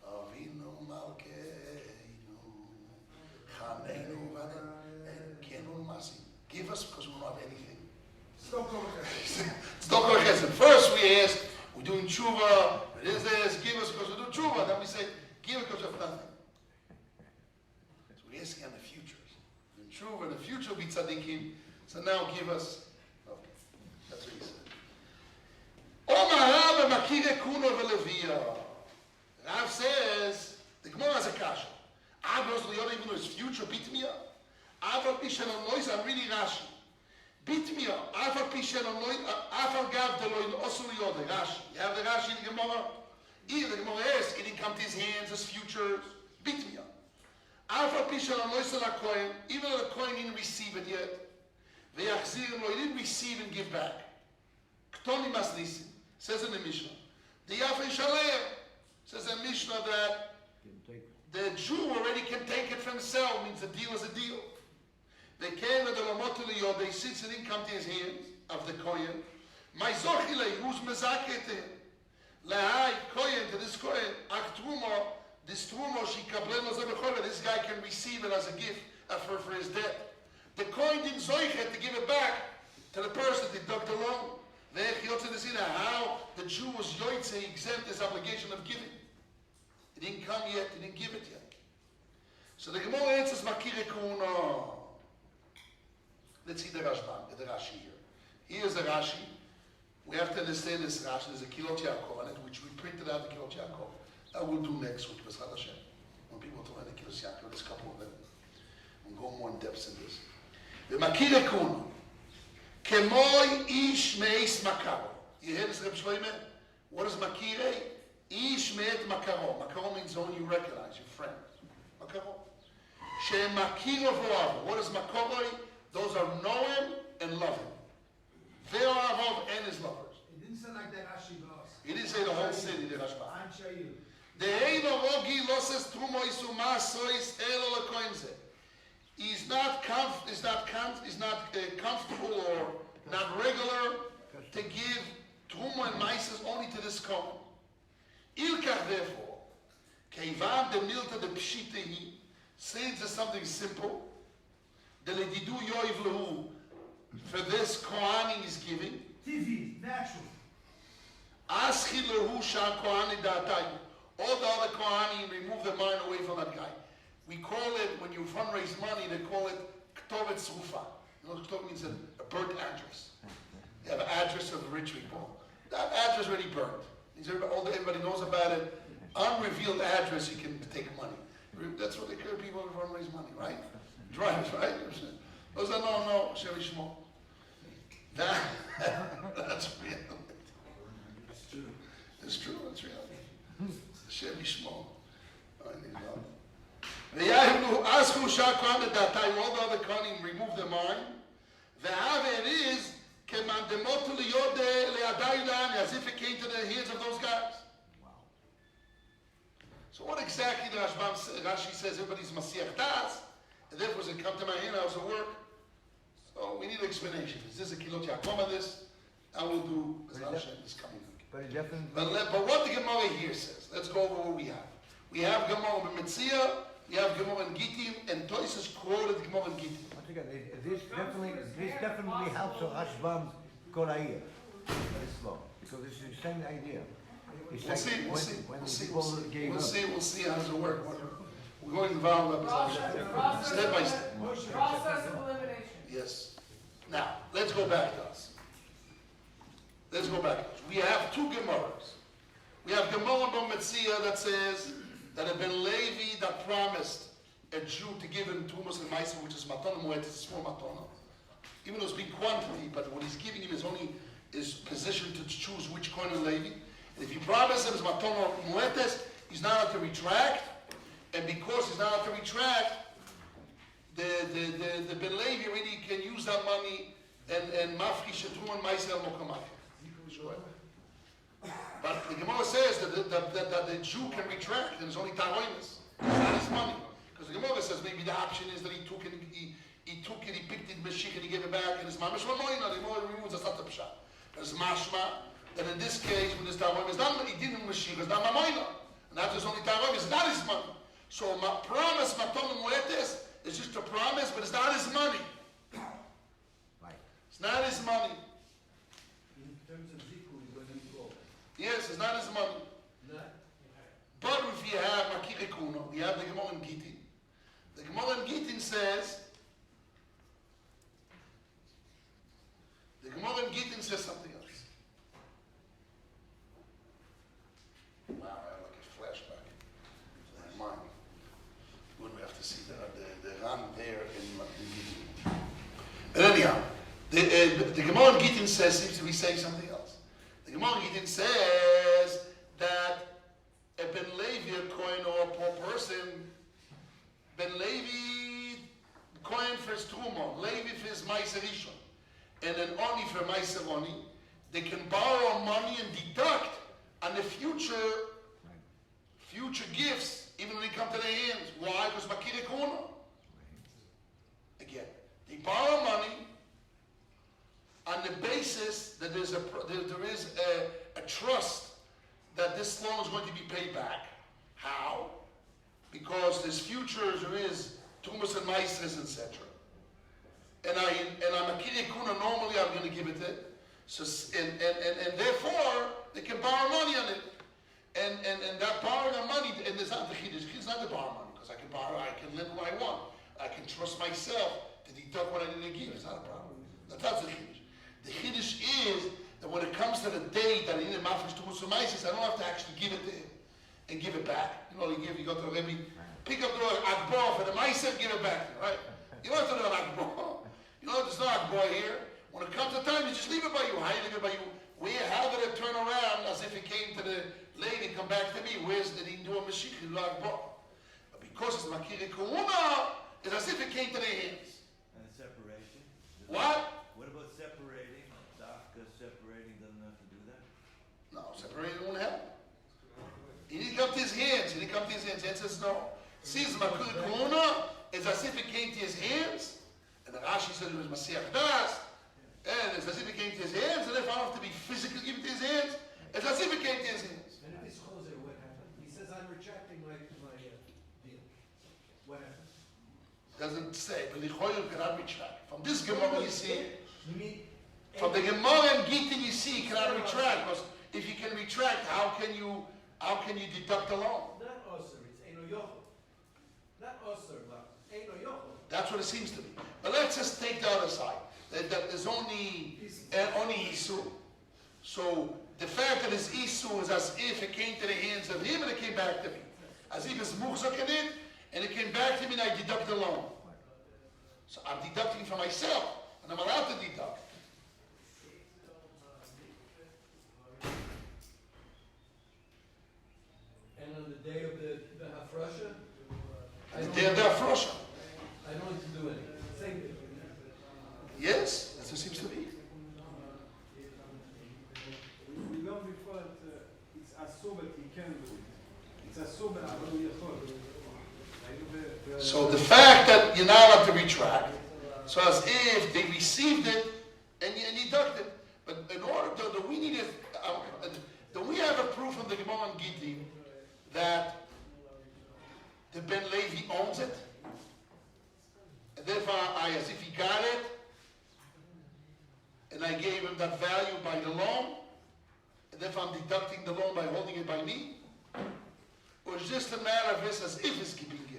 Avinu Malkeinu, Chaneinu V'Kenu Masi. Give us because we don't have anything. First we ask, we're doing tshuva, it is this, give us because we do tshuva. Then we say, give it because we have nothing. So we're asking on the futures. In tshuva, in the future will be tzaddikim. So now give us. Okay, that's what he said. Omar Rav Makire Kuno Velevia. Rav says, the Gemara has a kasha. Avos Liyod even though his future bitmia. Aval Pishan Nois, I'm reading Rashi. Bitmia, Afal Pishan Nois, Afal Gav Deloin Osul Yod, Rashi. You have the Rashi in the Gemara. Either the Gemara asks, it didn't come to his hands as futures. Bitmia. Afal Pishan Nois and Akoin, even though the coin didn't receive it yet. Ve'achzir Lo, he didn't receive and give back. Ktoni Masnisim, says in the Mishnah. The Yafei Shalem, says in the Mishnah that the Jew already can take it for himself, means the deal is a deal. They came with the Lamotul Yod, they sits and didn't come to his hands of the Kohen. My Zochile, who's Mezakeh to him? Lehai, Kohen, to this Kohen, Ach Trumo, this Trumo, Shikableno Zebechole, this guy can receive it as a gift for his debt. The Kohen didn't Zoichet to give it back to the person that dug the loan. How the Jew was Yoitze, exempt his obligation of giving. He didn't come yet, he didn't give it yet. So the Gemara answers Makire Kuno. Let's see the Rashi here. Here's the Rashi. We have to understand this Rashi. There's a Kilot Yaakov on it, which we printed out the Kilot Yaakov. That we'll do next week, B'ezrat Hashem. When people talk about the Kilot Yaakov, there's a couple of them. We'll go more in depth in this. The Makire Kuno. Kemoi ish meis makaro. You hear this, Reb Shloime? What is Makire? Ish meet makaro. Makaro means the one you recognize, your friend. Makaro. She makiro v'oav. What is makoroi? Those are know him and love him. Ve'oavov and his lovers. It didn't sound like that Rashi boss. He didn't say the whole city, the Rashba. I'm Shail. De'eino rogi loses trumo isu masois elo lekoinze. He's not comfortable or not regular to give truma and maises only to this kohen. Ilkach therefore, keivan de milta de pshitehi, since it's something simple, the ledidu yoiv lehu, for this kohanim is giving. TV, natural. Aski lehu sha kohani da'atayu. All the other kohanim remove their mind away from that guy. We call it, when you fundraise money, they call it Ktovet Srufa. You know what Ktovet means? A burnt address. You have an address of rich people. That address already burnt. Means everybody knows about it. Unrevealed address, you can take money. That's what they call people who fundraise money, right? Drives, right? Those are no, Sherry Shmo. That's real. It's true, that's real. Sherry Shmo. Ask who shall come at that time, all the other kohanim remove their mind. The Ave is as if it came to the hands of those guys. Wow. So what exactly the Rashi says, everybody's Masiach Das, and therefore does it come to my hand, how's it work? So we need an explanation. Is this a Kilot Yaakov of this? I will do this coming week. But what the Gemara here says, let's go over what we have. We have Gemara B'Metzia, we have Gemara in Gittim, and Toysus quoted Gemara in Gittim. This definitely helps Rashbam Kolair. Because it's the same idea. We'll see how does it work. We're going to step by step. Process of elimination. Yes. Now, let's go back to us. Let's go back to us. We have two Gemaras. We have Gemara B'Metzia that says that a Ben Levi that promised a Jew to give him Tumas and Maisa, which is Matana Mu'et, it's small Matana. Even though it's big quantity, but what he's giving him is only his position to choose which coin of Levi. And if he promised him his Matana Mu'etes, he's not allowed to retract. And because he's not allowed to retract, the Ben Levi really can use that money and Mafki Shetru and Maisa al Mokamafia. But the Gemara says that the Jew can retract, and it's only Taroimus. It's not his money. Because the Gemara says maybe the option is that he took it, he picked it, Meshich, and he gave it back, and his mamash Ramoina. The Gemara removes that's not the Pshat. There's Mashma, that in this case, when there's Taroimus, he didn't Meshich, it's not Mamoina. And that's just only Taroimus, it's not his money. So promise, Maton Muetes, is just a promise, but it's not his money. It's not his money. In terms of Ziku, when you go. Yes, it's not his money. No. But if you have Makir Kuno, you have the Gemara in Gittin. The Gemara in Gittin says, something else. Wow, I have like a flashback to my mind. When we have to see the Ran there in Gittin. But anyhow, the Gemara in Gittin seems to be saying something else. The Gemara in Gittin says that a Ben Levi, a coin or a poor person, Ben Levi coin for his Truma, Levi for his Meiser Rishon, and an Oni for Meiser Oni, they can borrow money and deduct on the future gifts, even when they come to their hands. Why? Because Makir Kuna. Again, they borrow money on the basis that there is a trust that this loan is going to be paid back. How? Because there's futures, there is Tumas and Maestras, etc. And I'm a Kiri Kuna, normally I'm going to give it to. So, and therefore, they can borrow money on it. And that borrowing of money, and there's not the Chiddush. It's not to borrow money, because I can lend what I want. I can trust myself to deduct what I didn't give. It's not a problem. That's the Chiddush. The Chiddush is that when it comes to the date that I need a Mafish to Musumaisis, I don't have to actually give it to him and give it back. You know, you go to the Rebbe, pick up the Akbar for the Maiser, give it back, right? You don't have to do an Akbar. You know, there's no Akbar here. When it comes to time, you just leave it by you. How you leave it by you? How did it turn around as if it came to the lady and come back to me? Did he do a Mashiach? He do Akbar. But because it's Makiri Kuuna, it's as if it came to their hands. And separation? What? What about separating? Dafka separating doesn't have to do that? No, separating won't happen. He didn't come to his hands. He says no. See, Makiri Kuuna is as if it came to his hands. And the Rashi said it was Mashiach Das. And it's as if it came to his hands. And if I don't have to be physically given to his hands, it's as if it came to his hands. And if it's Choser, what happened? He says, I'm retracting my deal. What happened? Doesn't say, but the Choyer cannot retract. From this Gemara you see, You mean, from the Gemara and Gittin you see, he cannot retract. Because if you can retract, how can you deduct the loan? not Oser, it's Eino Yochel. Not Oser, but Eino Yochel. That's what it seems to be. But let's just take the other side. That there's only Isu. So the fact that it's Isu is as if it came to the hands of him and it came back to me. As if it's Muhzak in it, and it came back to me and I deduct the loan. So I'm deducting for myself, and I'm allowed to deduct. And on the day of the Hafrasha, And the day of the Afrosha. I don't need to do anything. Same thing. Yes, that's what it seems to be. We learned before that it's asur, but he can do it. It's asur, but he יכול. So the fact that you're not allowed to retract, so as if they received it and you deduct it. But in order to, we need it, do we have a proof from the Gemara and Gittin that the Ben Levi owns it? And therefore, as if he got it, and I gave him that value by the loan, and therefore I'm deducting the loan by holding it by me? Or is just a matter of this as if it's being given?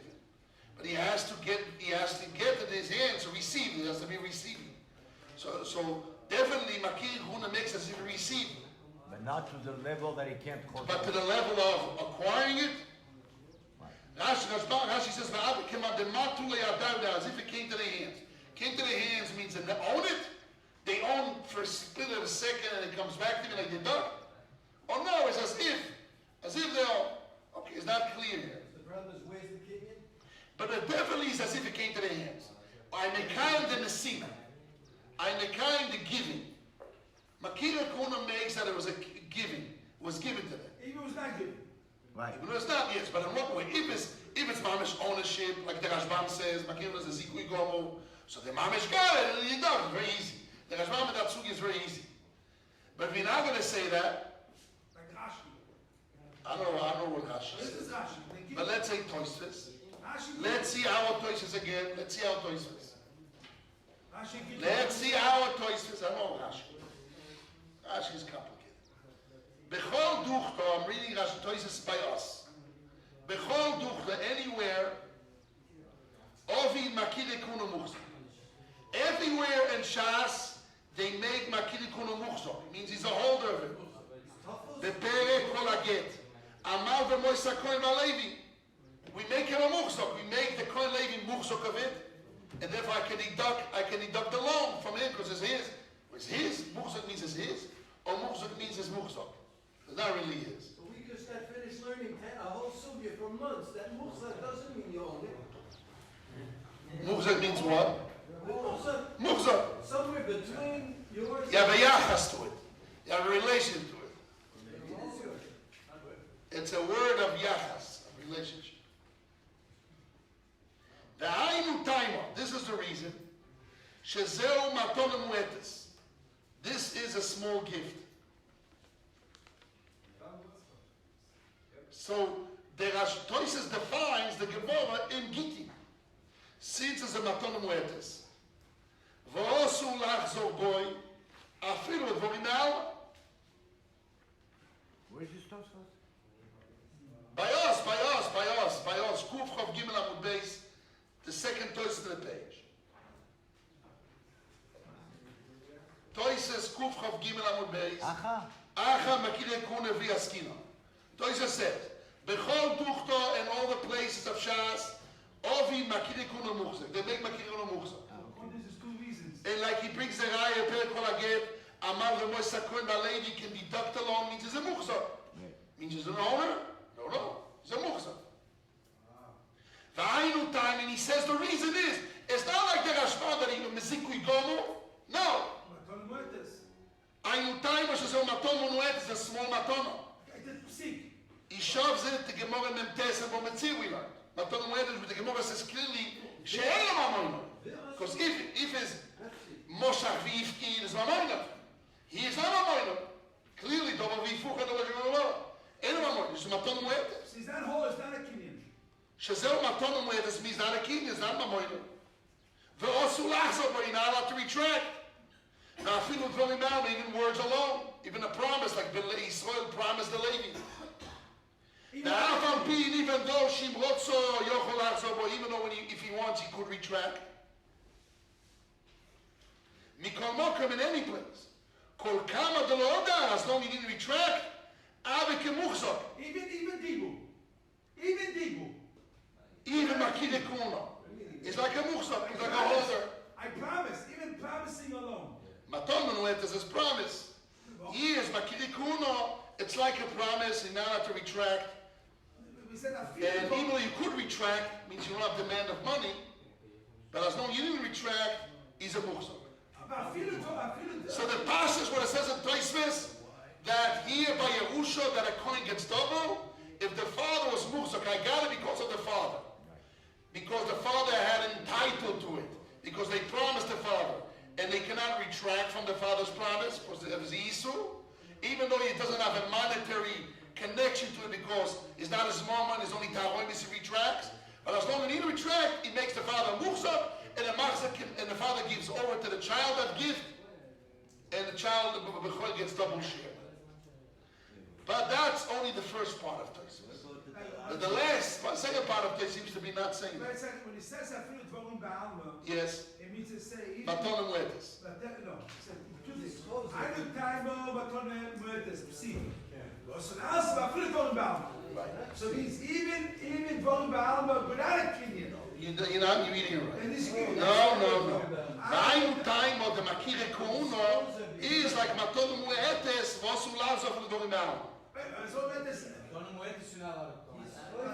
But he has to get in his hands to receive. It has to be receiving. So definitely Makir Kuna makes us receive. But not to the level that he can't hold. But to the level of acquiring it. Rashi says, as if it came to their hands. Came to their hands means that they own it. They own for a split of a second and it comes back to them like they duck. Oh no, it's as if they own. Okay, it's not clear here. The brothers, where's the Kenyan? But it definitely is as if it came to their hands. I mekayim the nesina. I mekayim the giving. Makira Kuna makes that it was a giving. It was given to them. Even it was not given. Right. Even though it's not, yes, but in what way? If it's mamish ownership, like the Rashbam says, Makira is a zikui gomo, so the mamish got it, and you done. Very easy. The Rashbam and Tatsugi is very easy. But if you're not going to say that, Like Rashi. I don't know what Rashi This says. is Rashi. But let's say Toysfus. Rashi. Let's see our Toysfus again. Let's see our Toysfus. Rashi. Let's see our Toysfus. I know Rashi. Rashi is complicated. Bechol duchta, I'm reading Rashi Toysfus by us. Bechol duchta, anywhere, ovi makire kuno muchzak. Everywhere in Shas, they make makire kuno muchzak. It means he's a holder of it. Bepere kol haget. Amal v'moisa kohen v'alevi. We make him a muchzak. We make the kohen levi muchzak of it, and therefore I can deduct the loan from him because it's his. It's his. Muchzak means it's his, or muchzak means it's muchzak. It's not really his. So we just got finished learning a whole sugya for months. That muhzak doesn't mean you own it. Muchzak means what? Muchzak. Somewhere between yours. You have a yachas to it. You have a relation to it. It's a word of yachas, of relationship. The Ainu Taima, this is the reason. Shezeu matonim muetes. This is a small gift. So the Toyses defines the Gemara in Giti. Since it's a matonim muetes. V'osu lachzor boy, afilu dvorim me'alma. Where's this Tosfos? By us. Kuf Chav Gimel Amud Beis, the second Toyses in the page. Toyses Kuf Chav Gimel Amud Beis. Acha Makire Kuna V'Yaskina. Toyses says, Bechol Duchta and all the places of Shas, Ovi Makire Kuna Muchzak. They make Makire Kuna Muchzak. This is two reasons. And like he brings the Raya Per Kol Haget, Amal V'Moisa Kohen V'Alevi can deduct the loan, means he's a Muchzak. Means he's an owner? No. He's a Muchzak. V'ainu time, and he says the reason is, it's not like the Rashba that he mezikui gomo. No. Maton muetes. Ainu time, which is a maton monuet, is a small matono. He shoves it, the Gemara Memtes and Bometzi we learned. Maton monuet, the Gemara says clearly, she'elam amoino. Because if it's Moshach v'ifki, it's amoino. He is not amoino. Clearly, double v'ifuk and double v'ifuk. Elam amoino. It's maton monuet. He's not whole, it's not a kinyan. Shazeu maton monuet means not a king, it's not amoino. Ve'osu lachzor, but you're not allowed to retract. Now, I feel very bad, even words alone, even a promise, like Israel promised the Levi. Now, even though Shimrotzo, Yochol Achzobo, even though if he wants, he could retract. Mikol Mokum in any place. Kol Kama Deloda, as long as he didn't retract, Ave Kemuchzok. Even Dibu. Even Dibu. Even Makide Kuno. It's like a Muchzok, it's like a holder. I promise, even promising alone. Maton Manuet is his promise. Here is Makide Kuno, it's like a promise, you're not allowed to retract. And even though you could retract, means you don't have demand of money, but as long as you didn't retract, he's a Muchzok. So the passage what it says in Tosfos, that here by Yerusha, that a coin gets double, if the father was Muchzok, I got it because of the father. Because the father had entitled to it. Because they promised the father. And they cannot retract from the father's promise because it was Isu. Even though he doesn't have a monetary connection to it because it's not his mom and it's only Tahoim he retracts. But as long as he retract, he makes the father Muchzak, and the father gives over to the child that gift, and the child gets double share. But that's only the first part of Tosfos. But the second part of it seems to be not saying Wait a that. second, when he says אפילו דבורים בעלמא, Yes. it means to say, Matonim muertes. no, two things. Eine Taimo, Matonim muertes, psi. So the answer, אפילו דבורים בעלמא. So it means even דבורים בעלמא without a kinyan. You're reading it right. And this is No. Ein time of the makire kuno is like matonim muertes, was ulazo for the dorim now. So let us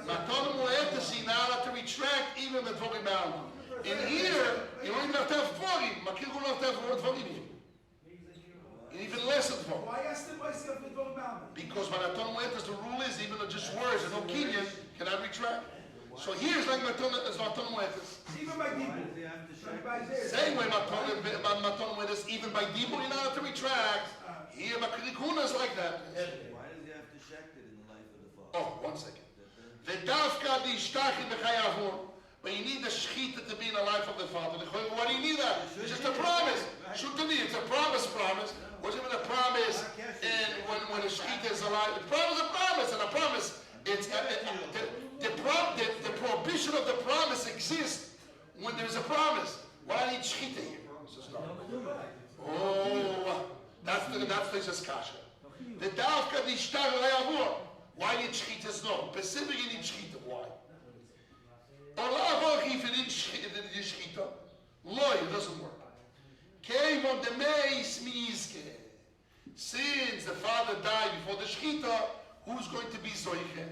Matonim muertes is not allowed to retract even the dorim now. In here, you don't even have to have dvorim. Makire kuno have to have dvorim. And even less than dvorim. why ask them why say after dvorim בעלמא? Because when matonim muertes, the rule is even though just words and no kinyan cannot retract. So here's like matonim muertes. Even by people. By this. Same way matonim muertes, even by dibur you're not allowed to retract. Here makire kuno is like that. Why does he have to shecht it in the life of the father? Oh, 1 second. V'davka dishtachim b'chayavun. But you need the shechita to be in the life of the father. Why do you need that? It's just a promise. Shutani, it's a promise. Wasn't even a promise. And when the shechita is alive, the promise is a promise, and a promise. It's the prohibition of the promise exists when there's a promise. Why do I need shechita here? Oh, that's the discussion. The davka dishtachim b'chayavun. Why need shechita? No, specifically you need shechita. Why? Or if you need shechita, it doesn't work. Came on the mace miske. Since the father died before the shechita, who's going to be zoiche?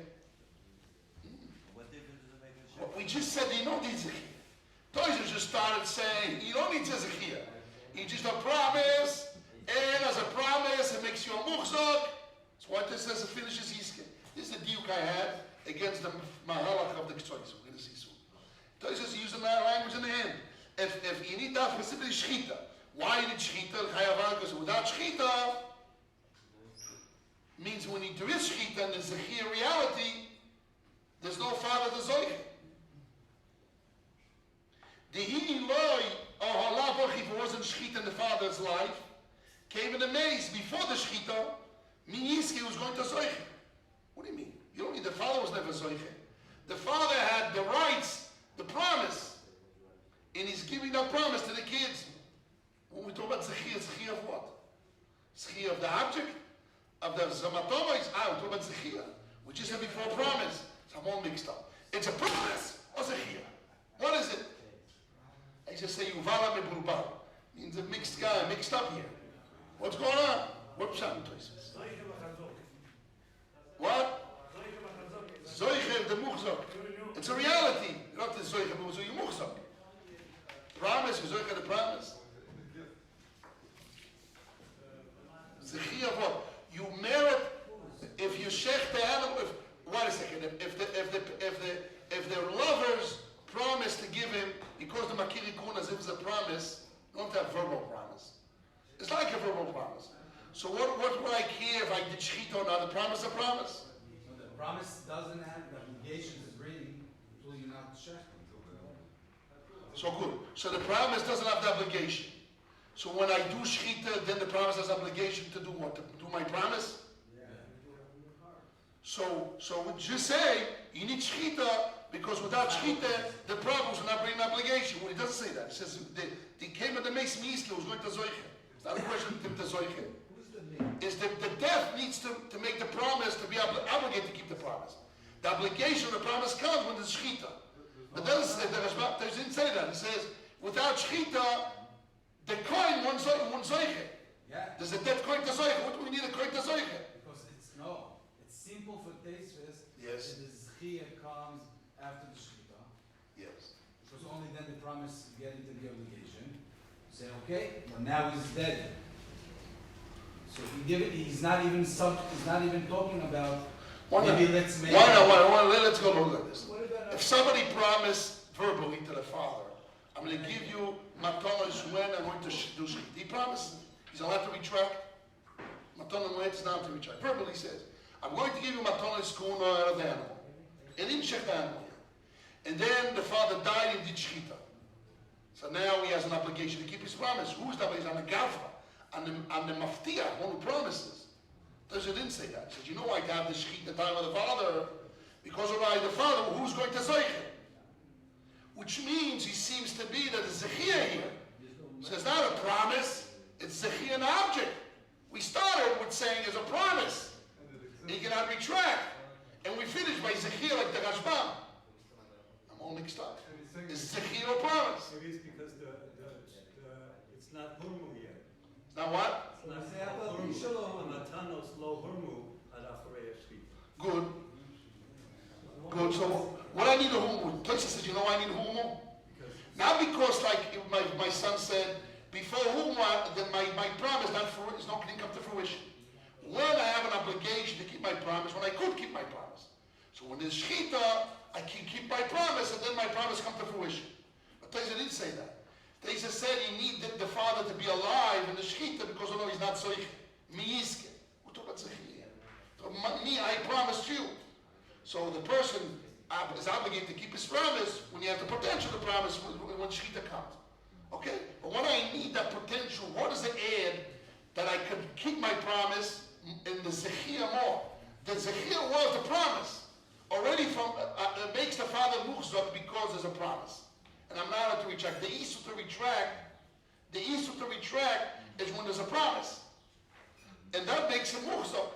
What difference does it make in Well, we just said you don't need zechia. Toys just started saying you don't need zechia. You just a promise, and as a promise, it makes you a muhzak. That's why this says it finishes iske. This is the diuk I had against the mahalach of the ktsois. We're going to see soon. Toys is using that language in the end. If you need that specifically shechita, why you need shechita? Because without shechita means when there is shechita and there's zechia reality, there's no father to zoich. The Hiloi or Halavoch, if it wasn't shechita in the father's life, came in the maze before the shechita, Miyiski was going to zoich. What do you mean? You don't need, the father was never zoich. The father had the rights, the promise, and he's giving that promise to the kids. When we talk about zechia, zechia of what? Zechia of the object? Of the zamatoma? We talk about zechia. We just said before promise. So I'm all mixed up. It's a promise or zechia? What is it? I just say Yuvala Mebulbal. Means a mixed guy, mixed up here. What's going on? What pshat? What? Zoiche, the muhzak. It's a reality. Not the zoiche, but you muhzak. Promise, you zoiche the promise. Zechia of what? You merit if you shech the animal. Wait a second. If the lovers promise to give him, because the makiri kun as if it's a promise, you don't have verbal promise. It's like a verbal promise. So what would I care if I did shechita or not? The promise is a promise. So the promise doesn't have the obligation to bring until you're not shech. So good. So the promise doesn't have the obligation. So when I do shechita, then the promise has obligation to do what? To do my promise? So we just say you need shechita because without shechita, the promise will not bring an obligation. Well, he doesn't say that. He says they came at the meis miski who's going to zoiche. It's not a question of the zoiche. Is the death needs to make the promise to be obligated to keep the promise. The obligation of the promise comes when there's shechita. But the Rashba didn't say that. He says without shechita, the coin won't zoiche. Yeah. There's a dead coin to zoiche. What do we need a coin to zoiche? Because it's simple for Teisves. Yes. The zechia comes after the shechita. Yes. Because only then the promise get into the obligation. Say, okay, well now he's dead. So he's not even talking about. Let's go look at this. If somebody promised verbally to the father, I'm going to give you matonos when I'm going to do shechita. He promised. He's allowed to retract. Matonos when it's not to retract. Verbally says, I'm going to give you matonos kuna out of the animal. He didn't check the animal yet. And then the father died and did shechita. So now he has an obligation to keep his promise. Who's that? He's on the gavra, on the maftiah, one who promises. Does it didn't say that? He says, you know I have the shechita time of the father Because of the father, who's going to Zoiche? Which means he seems to be that the Zechia here. So it's not a promise, it's Zechia an object. We started with saying it's a promise. He cannot retract. And we finished by Zechia like the Rashbam. I'm all mixed up. Is Zechia a promise? Maybe it's because it's not Hurmu yet. It's not what? It's not Hurmu. Matanos lo Hurmu ad Acharei Shechita. Good. Good. So what I need a humu? Tosa says, you know why I need a humu? Not because like my son said, before humu, that my promise is not going to come to fruition. When I have an obligation to keep my promise, when I could keep my promise. So when there's shechita, I can keep my promise, and then my promise comes to fruition. But Tosa didn't say that. Tosa said he needed the father to be alive in the shechita because although he's not zoich. Me iske. We're talking about zechiyah. Me, I promised you. So the person is obligated to keep his promise when you have the potential to promise when shechita comes. Okay? But when I need that potential, what does it add that I could keep my promise in the zechiyah more? The zechiyah was the promise. Already it makes the father muhzak because there's a promise. And I'm not allowed to retract. The issue to retract is when there's a promise. And that makes him muhzak.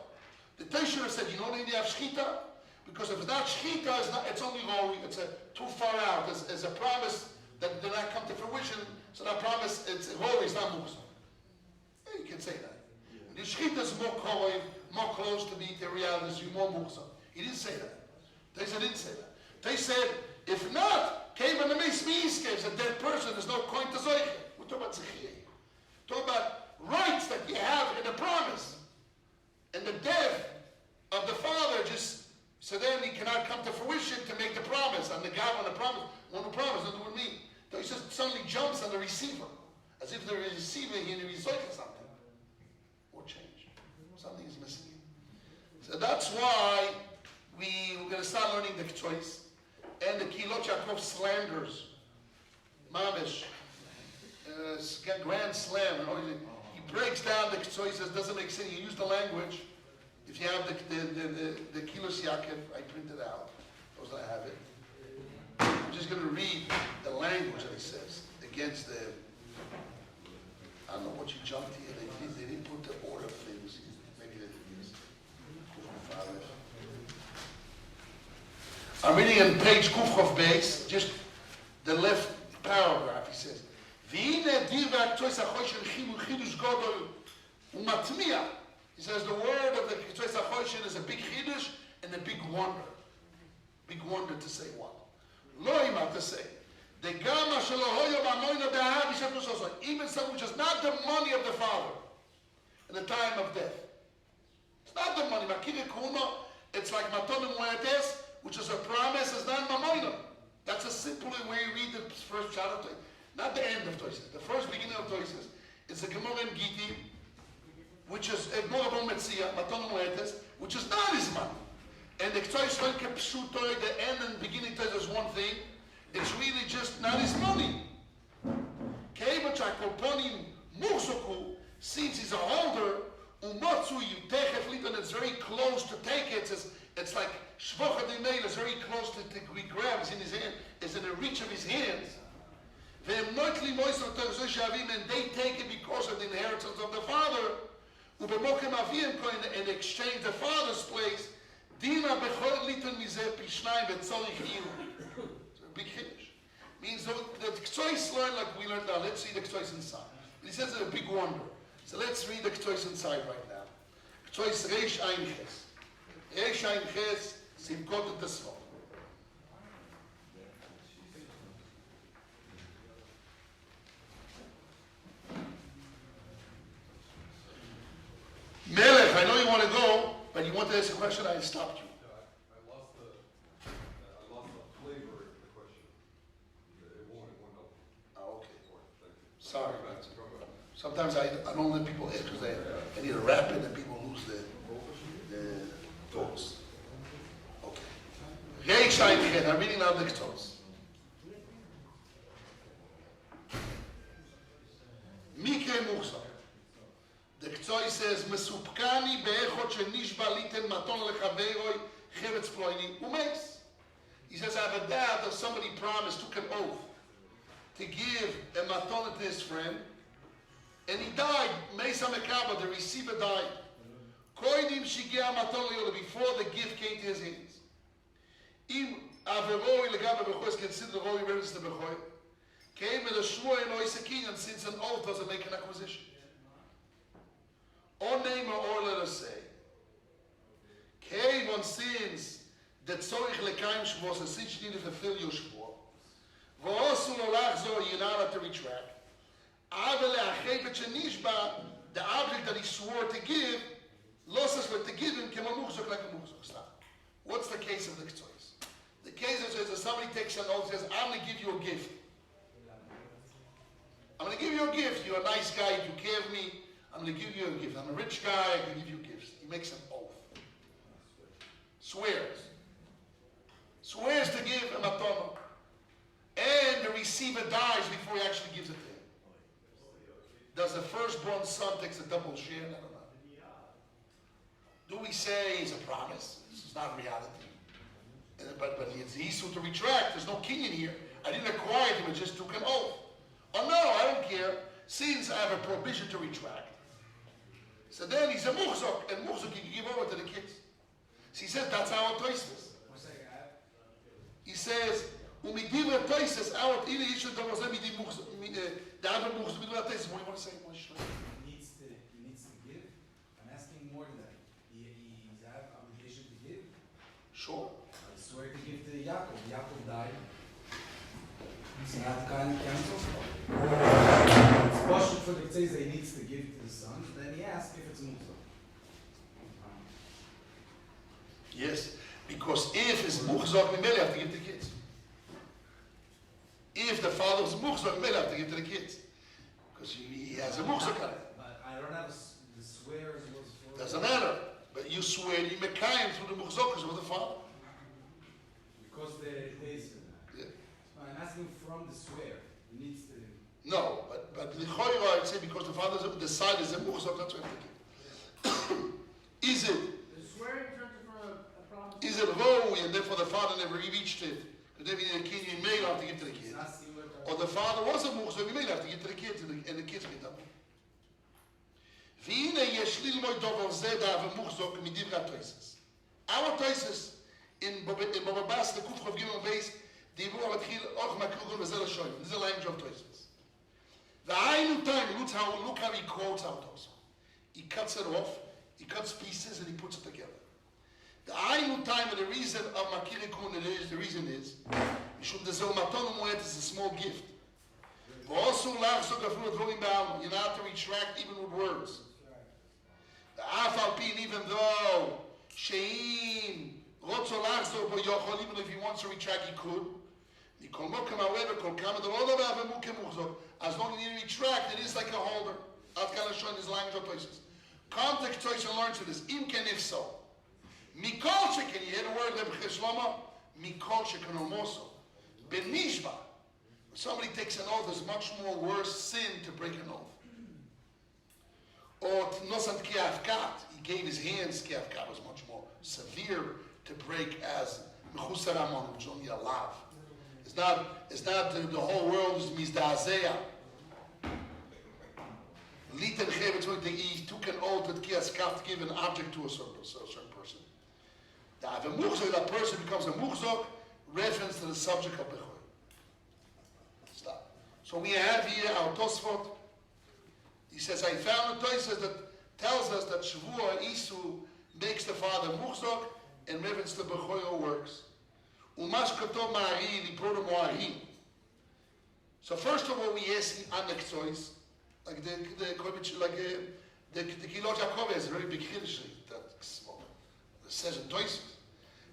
The Teshuvah said, you know they have shechita? Because if it's not shechita, it's only Maraui. It's too far out. It's a promise that did not come to fruition. So that promise, it's Maraui, it's not muhzak. Yeah, you can say that. The shechita is more close to the reality, you more muhzak. He didn't say that. They didn't say that. They said, if not, came in the Meis caves, a dead person, there's no coin to Zoiche. We're talking about Zechiyah. We're talking about rights that you have in the promise. And the death of the father so then he cannot come to fruition to make the promise. And the God on the promise, doesn't do what me. He just suddenly jumps on the receiver. As if the receiver here is Zoiche something. Or change. Something is missing. So that's why we're going to start learning the choice and the Kilot Yaakov slanders. Mamish. Grand slam. You know, he breaks down the choices, doesn't make sense. He used the language. If you have the Kilos Yaakov, I printed out. Those I have it. I'm just going to read the language that he says against the. I don't know what you jumped here. They didn't put the order of things. Maybe they didn't. I'm reading on page Kufchof base, just the left paragraph. He says, he says the word of the Ketzois HaChoshen is a big chidush and a big wonder. Big wonder to say what? Loima to say. Even something which is not the money of the father in the time of death. It's not the money. It's like Matonim Muertes, which is a promise, is not Mamoinah. That's a simple way you read the first shot of Toises. Not the end of Toises. The first beginning of Toises is the Gemara in Giti, which is a Gemara Metzia, Matonim Muertes, which is not his money. And the Ketzois Pshutoi, the end and beginning Toises is one thing. It's really just not his money. Since he's a holder, it's very close to take it. It's like Shvocha Dimei is very close to he grabs in his hand, is in the reach of his hands. And they take it because of the inheritance of the father. And exchange the father's place. Big Kiddush. Means the Ketzois learn like we learned now. Let's see the Ketzois inside. He says it's a big wonder. So let's read the Ketzois inside right now. Ketzois Reish Ein Ches. Reish Ein Ches, Simkot et Tesvot. Melech, I know you want to go, but you want to ask a question, I stopped you. Sorry, sometimes I don't let people ask because I need to wrap it and people lose their thoughts. Okay. Reish Ein Ches, I'm reading now the Ketzois. Mikre Muchsa. The Ketzois says, Mesupkani be'echot shenishba liten maton lechaveroi Chivetz Ploini, Umes. He says, I have a doubt that somebody promised, took an oath to give a matana to his friend, and he died. Mesa Mekaba, the receiver died. Koidim Shigia matana before the gift came to his hands. Im Averoi Legaba Bechoy is considered Roi reverence to Bechoy. Came with a Shmuel and Oisakin, and since an oath doesn't make an acquisition. Or name or let us say. Came on sins that Tzorich Lekaim Shvos, a since you need to fulfill your Shvor. V'osu Olachzo, you're not allowed to retract. Avele Achebet Shenishba, the object that he swore to give, losses for to give him, Kema Muchzok like a Muchzok. Stop. What's the case of the Ktsois? The case is that somebody takes an oath and says, I'm going to give you a gift. I'm going to give you a gift. You're a nice guy, you care of me. I'm going to give you a gift. I'm a rich guy, I can give you gifts. He makes an oath. Swears. Swears to give a matana. And the receiver dies before he actually gives it to him. Does the firstborn son takes a double share? I don't know. Do we say it's a promise? This is not reality. But it's easy to retract. There's no king in here. I didn't acquire him, I just took an oath. Oh no, I don't care. Since I have a prohibition to retract. So then he's a muhzok, and muhzok you can give over to the kids. So he says that's our toises. He says, "Umidiva toises our ina yishu davozem midim muhzok the other muhzok midim toises." What do you want to say? He needs to give. I'm asking more than that. He's have obligation to give. Sure. I swear to give to Yaakov. Yaakov died. He's not kind cancels. It's possible for the says that he needs to give to the son. Then he asks if it's muhzok. Yes, because if it's muhzok, we may have to give to the kids. If the father's muhzok, we may have to give to the kids. Because he has a muhzok on it. But I don't have the swears was for... Doesn't matter. But you swear you mekayim through the muhzokas with the father. Because the days for that. Yeah. So I'm asking from the swear. He needs to... No, but the choyra, I'd say, because the father decided a muhzok, that's what I'm thinking. Is it? The swearing turns it from a promise. Is it Maraui, and therefore the father never reached it? Because then the king, you may have to give to the kids. Or the father was a muhzok, you may have to give to the kids, and the kids get double. Our toises in Bababas, the Kuf of Gimel base, the Ibu Abatkil, Och Makrugun, Vazel Shoyim. This is the language of toises. The Ainu time, look how he quotes out also. He cuts it off, he cuts pieces, and he puts it together. The Ainu time, and the reason of Makirikun is, the reason is, Mishum the Zelmaton Moed is a small gift. But also, you're not to retract even with words. The Afalpin, even though Shein, Rotzolachzo, but Yochol, even if he wants to retract, he could. As long as you retract, it is like a holder. I've got to show in his language of places. Context choice and learn to this. Imken if so. Mikolche, can you hear the word Rebbe Shlomo? Mikolche can almost. Benishba. Somebody takes an oath, there's much more worse sin to break an oath. Or Nosant Kiavkat, he gave his hands, Kiavkat was much more severe to break as Mechusar Amon, which is only a lav. It's not the whole world is Mizdazeya. Liten Chevetz, he took an oath that Kiavkat to give an object to a certain person. That person becomes a muhzok, reference to the subject of Bechoy. Stop. So we have here our Tosfot. He says, I found a Tosfot that tells us that Shavua Isu makes the father muhzok and reference to Bechoy works. Umash Kato Ma'ari, the Proto Mo'ari. So first of all, we ask on the Ktsois, like the Kilot Yaakov has a very big Kiddush that says in Tosfot.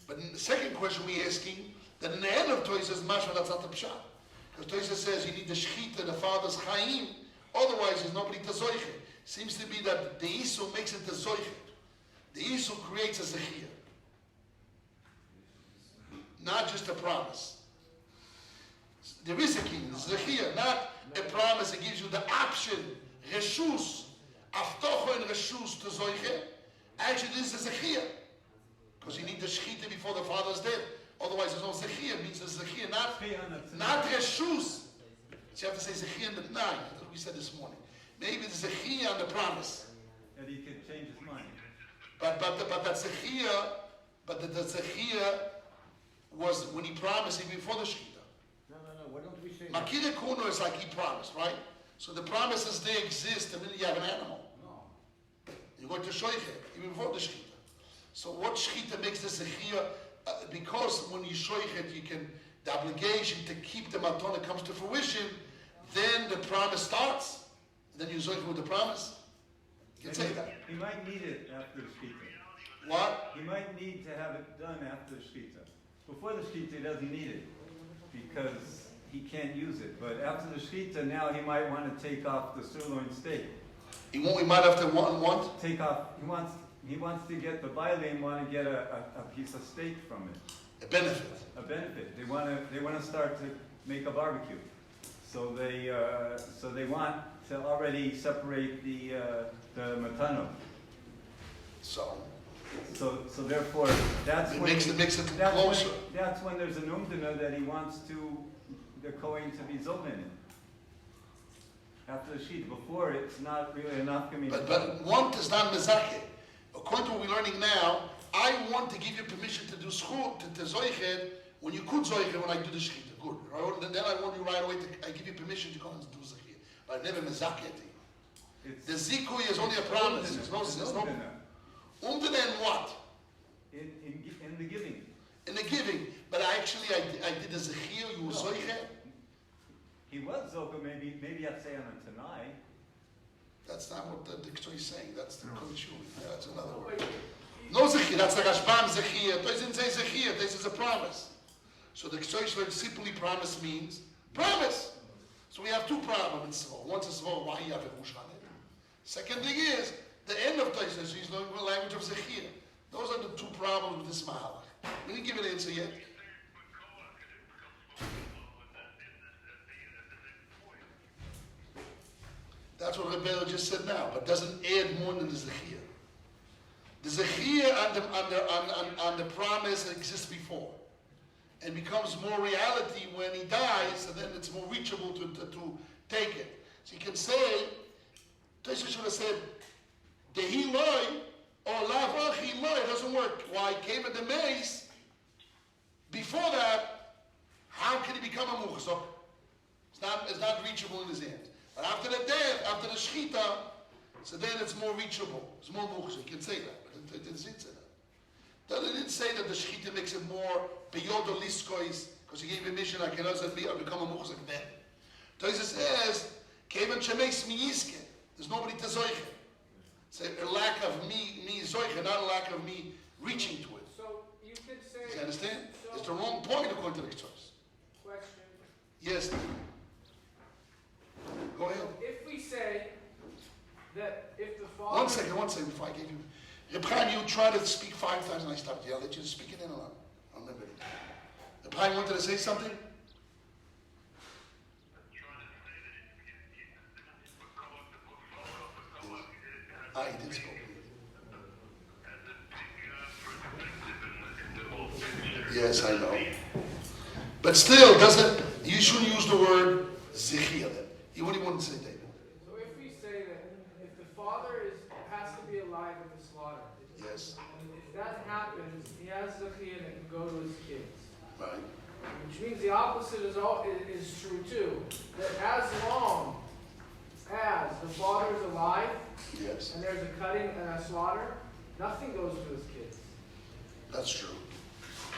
But in the second question, we asking that in the end of Tosfot, mashma that's not the pshat. Because Tosfot says you need the shechita, the father's chaim, otherwise there's nobody to zoichet. Seems to be that the isu makes it the zoichet. The isu creates a zechiyah. Not just a promise. There is a king, zechiyah, not a promise that gives you the option, reshus, aftocho and reshus to zoichet. Actually, this is a zechiyah. Because you need the shechita before the father's dead. Otherwise, there's no zechia. It means there's zechia, not reshus. So you have to say zechia in the nine. That's what we said this morning. Maybe the zechia on the promise. That he could change his mind. But that zechia, the zechia was when he promised even before the shechita. No. Why don't we say? Makira kuno is like he promised, right? So the promises they exist the minute you have an animal. No. You're going to shoichet even before the shechita. So what shechita makes the zechia? Because when you shoichet, you can the obligation to keep the matana comes to fruition. Then the promise starts. Then you zoich with the promise. You can say that. He might need it after the shechita. What? He might need to have it done after the shechita. Before the shechita, he doesn't need it because he can't use it. But after the shechita, now he might want to take off the sirloin steak. He might have to want? Take off. He wants to get the baile and want to get a piece of steak from it. A benefit. A benefit. They want to start to make a barbecue. So they want to already separate the matano. So therefore, that's it when makes it closer. That's when there's an umdana that he wants the Kohen to be zoben in. After the sheet, before it's not really enough. But want is not mezake. According to what we're learning now, I want to give you permission to do schut, to zoichet, when you could zoichet when I do the shechita. Good. Then I want you right away I give you permission to come and do zechit. But I never mezake. The zikui is only a promise. There's no umdana and what? In the giving. In the giving. But I did the zechir, you were zoichet. He was zoka, maybe I'd say on a tanai. That's not what the dictionary is saying. That's the Kolichuli. That's another word. No zechir. That's like Ashbam zechir. They didn't say zechir. This is a promise. So the dictionary simply promise means promise. So we have two problems in Svol. One's a Svol, why you have a Rush on it. Second thing is, the end of Taisha, he's learning the language of zechir. Those are the two problems with this mahalach. We didn't give an answer yet. That's what Rebbe just said now, but doesn't add more than the zechir. The zechir on the promise that exists before, and becomes more reality when he dies, and then it's more reachable to take it. So you can say, Tosha should have said, Dehi loy or lavachi loy. It doesn't work. Why? Came at the mace. Before that, how can he become a muhzok? It's not reachable in his hands. But after the death, after the shechita, so then it's more reachable. It's more muhzok. You can say that. But it didn't say that. It didn't say that the shechita makes it more beyodo liskois, because he gave him a mission, I cannot become a muhzok then. Tosha says, Kevan shemeis miyiske. There's nobody to zoiche. It's a lack of me zoiche, not a lack of me reaching to it. So you could say. Do you understand? It's the wrong point according to the choice. Question. Yes. Go ahead. If we say that if the father. One second before I give you. Reb Chaim, you tried to speak 5 times and I stopped you. I'll let you speak it in alone. I'll remember it. Reb Chaim wanted to say something? He did speak. Yes, I know. But still, you shouldn't use the word zechir then. What do you want to say, David? So if we say that if the father has to be alive at the slaughter, yes. If that happens, he has zechir that can go to his kids. Right. Which means the opposite is true too. That as long as the father is alive, yes, and there's a cutting and a slaughter, nothing goes to his kids. That's true.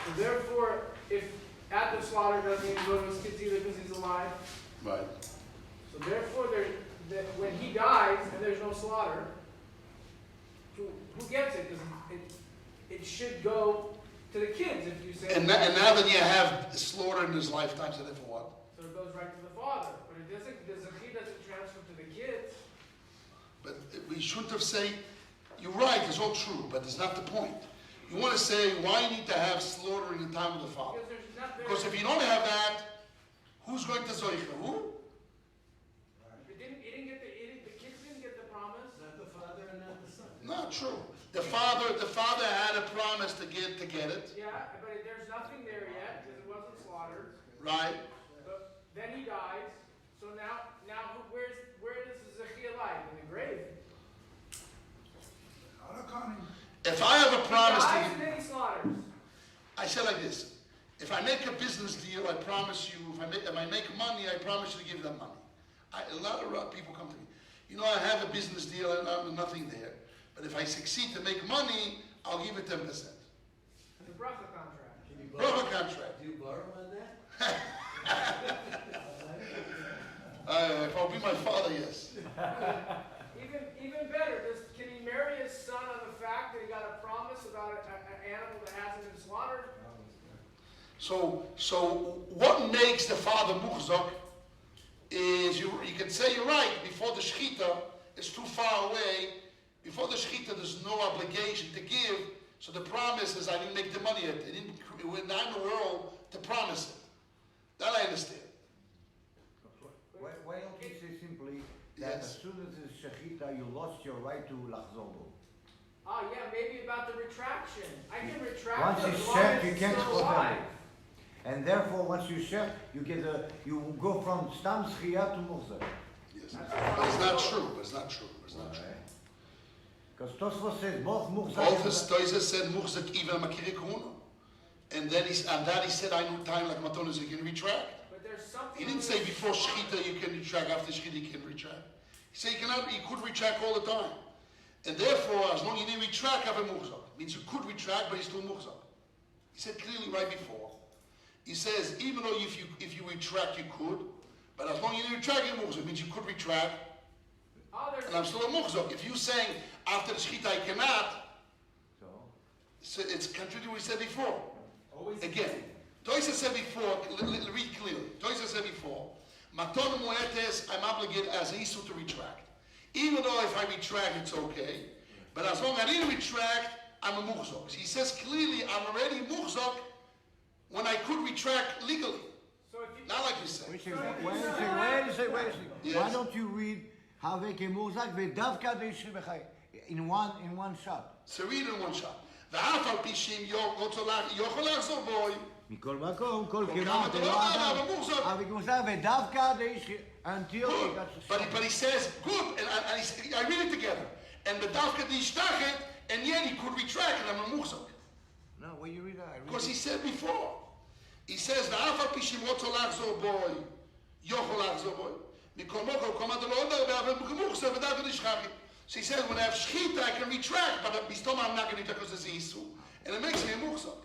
So therefore, if at the slaughter doesn't even go to his kids either because he's alive. Right. So therefore, when he dies and there's no slaughter, who gets it? Because it should go to the kids if you say. And now that you have slaughter in his lifetime, so therefore what? So it goes right to the father, but it doesn't. He doesn't transfer to the kids. But we shouldn't have said. You're right. It's all true, but it's not the point. You want to say why you need to have slaughter in the time of the father? Because if you don't have that, who's going to zoicha? Who? The kids didn't get the promise. Not the father and not the son. Not true. The father had a promise to get it. Yeah, but there's nothing there yet because it wasn't slaughtered. Right. But then he dies. So now, where does the Zechia lie? In the grave. If I have a promise he to dies and then he slaughters. I said like this: if I make a business deal, I promise you. If I make money, I promise you to give them money. A lot of people come to me. You know, I have a business deal and I'm nothing there. But if I succeed to make money, I'll give it 10%. The bracha contract. Bracha contract. Do you borrow on that? If I'll be my father, yes. Even better, can he marry his son on the fact that he got a promise about an animal that hasn't been slaughtered? So what makes the father muhzak is you can say you're right. Before the shechita, it's too far away. Before the shechita, there's no obligation to give. So the promise is I didn't make the money yet. We're not in the world to promise it. That I understand. Why don't you say simply that as soon as it's shechita, you lost your right to lachzor bo? Oh yeah, maybe about the retraction. I can retract. Once it it's as long shech, as you it's can't still put alive. them. And therefore, once you shech, you go from stam schia to muhzak. Yes. But it's not true. It's not true. Because Tosfos says both muhzak. Both Toisa said muhzak even makiri kuna, and then he said I know time like matonas you can retract. But there's something. He didn't say before shechita you can retract, after shechita you can retract. He said you could retract all the time, and therefore as long as you didn't retract, have a muhzak. Means you could retract, but it's still muhzak. He said clearly right before. He says even though if you retract you could, but as long as you didn't retract, you're muhzak. Means you could retract. And I'm still a muhzak. If you're saying after the shechita I cannot, so it's contrary to what he said before. Again, Toisa said before, read clearly. Toisa said before, maton muetes, I'm obligated as an issue to retract. Even though if I retract, it's okay. But as long as I didn't retract, I'm a muhzak. He says clearly, I'm already muhzak when I could retract legally. So if you, not like you said. Wait a second. Yes. Why don't you read Haveke Muhzak Vedavka Deishri Bechai in one shot? So read in one shot. ואף על פי שאם יכול לחזור בוי. מכל מקום, כל כמעט, אבל כמוסר ודווקא דאיש until he got to But he says, good, and I read it together. And the dafka dishtachet, and yet he could retract, and I'm a muhzak. No, where you read that? Because he said before. He says, ואף על פי שאם רוצה לחזור בוי, יכול לחזור בוי. מכל מקום, כמעט לא עוד הרבה, אבל מוחזר ודווקא dishtachet. So he says, when I have shechita, I can retract, but I'm not going to because there's an issue. And it makes me a muhzak.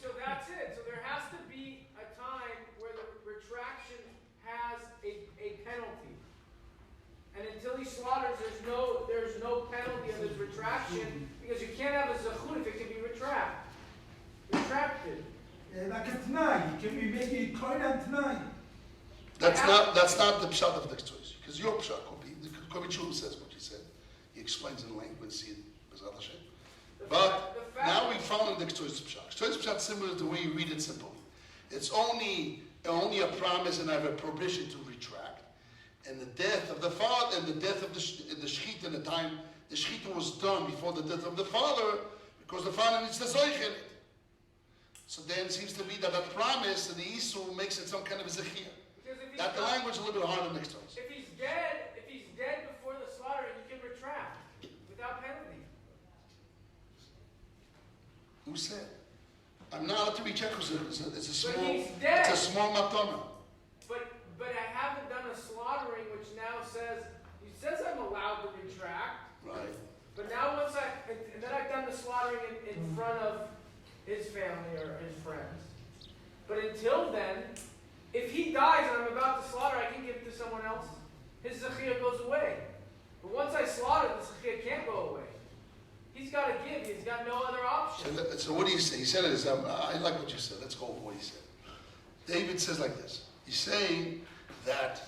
So that's it. So there has to be a time where the retraction has a penalty. And until he slaughters, there's no penalty of his retraction because you can't have a zechut if it can be retracted. Like a t'nai, you can be making coin and t'nai. That's not the pshat of the choice. Because your pshat could be. The Kovichum says what he said. He explains in length. We'll see it. But now we found in the choice pshat. Choice pshat is similar to the way you read it simply. It's only a promise, and I have a prohibition to retract. And the death of the father, and the death of the shechita, in the time the shechita was done before the death of the father, because the father needs the zoich in it. So then it seems to be that promise and the issue makes it some kind of a zechia. That the language is a little bit harder next to us. If he's dead before the slaughter, you can retract without penalty. Who said? I'm not allowed to retract because it's a small. But he's dead. It's a small matana. But I haven't done a slaughtering, which now says I'm allowed to retract. Right. But now and then I've done the slaughtering in front of his family or his friends. But until then, if he dies and I'm about to slaughter, I can give it to someone else. His zechia goes away. But once I slaughter, the zechia can't go away. He's got to give. He's got no other option. So what do you say? He said it. I like what you said. Let's go over what he said. David says like this. He's saying that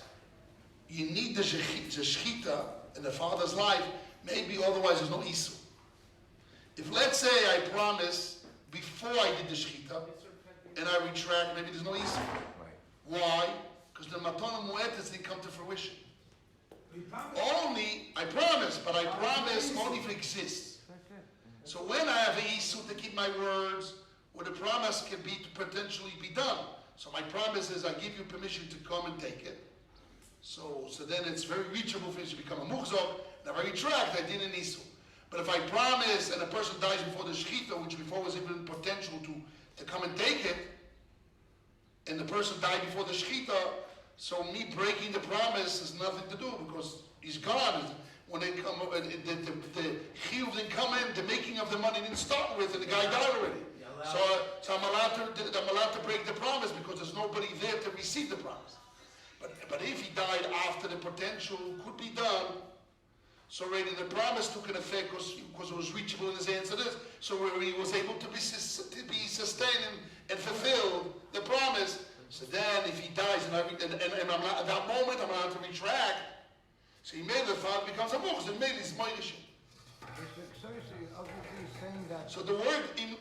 you need the shechita in the father's life. Maybe otherwise there's no issue. If let's say I promise before I did the shechita and I retract, maybe there's no issue. Right. Why? Because the matana muetes didn't come to fruition. Only I promise, but I promise only if it exists. So when I have a issue to keep my words, or the promise can be to potentially be done. So my promise is I give you permission to come and take it. So then it's very reachable for you to become a muhzok. Now if I retract, I didn't issue. But if I promise and a person dies before the shechita, which before was even potential to come and take it, and the person died before the shechita, so me breaking the promise has nothing to do because he's gone. When they come, the chiyuv didn't come in, the making of the money didn't start with, and the guy died already. So I'm allowed to break the promise because there's nobody there to receive the promise. But if he died after the potential could be done, so already the promise took an effect because it was reachable in his hands. So where he was able to be sustained and fulfill the promise. So then if he dies and I'm not, at that moment I'm allowed to retract. So he made the father becomes a muhzok and made his moirish. So the word in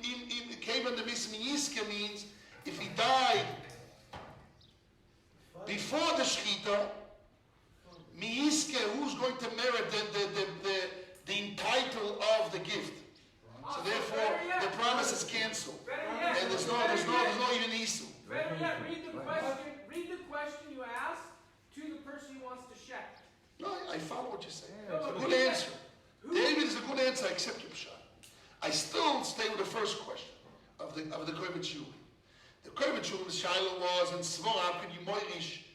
came under mismiyiske means if he died before the shechita, miyiske, who's going to merit the entitle of the gift? So therefore the promise is cancelled, and there's no even isu. Better yet, read the question you asked to the person who wants to check. No, I follow what you're saying. It's a good answer. David is a good answer. I accept your shot. I still stay with the first question of the Korbet Shul. The Korbet Shul, the Shiloh was in Svor. How can you moirish?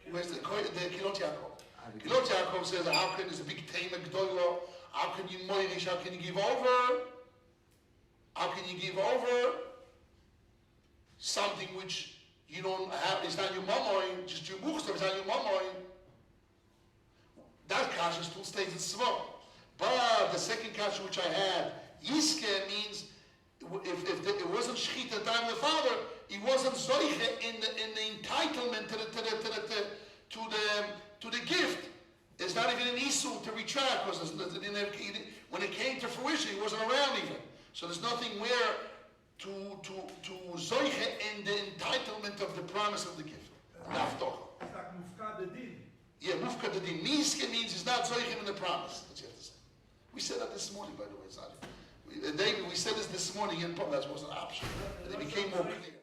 Where's the Kilot Yaakov? Kilot Yaakov says, how can there's a big tema gdoilo? How can you moirish? How can you give over? How can you give over something which you don't have? It's not your mamoin, just your muhzok. It's not your mamoin. That kasha still stays in Svor. But the second kasha which I had, Yiske means if it wasn't shechita at the time of the father, he wasn't zoiche in the entitlement to the gift. There's not even an isu to retract because when it came to fruition, he wasn't around even. So there's nothing where to zoiche in the entitlement of the promise of the gift. Yeah, mufka the din. Miske means he's not zoichim in the promise. That's what you have to say. We said that this morning, by the way. David, we said this morning in public. That was an option. And it became more clear.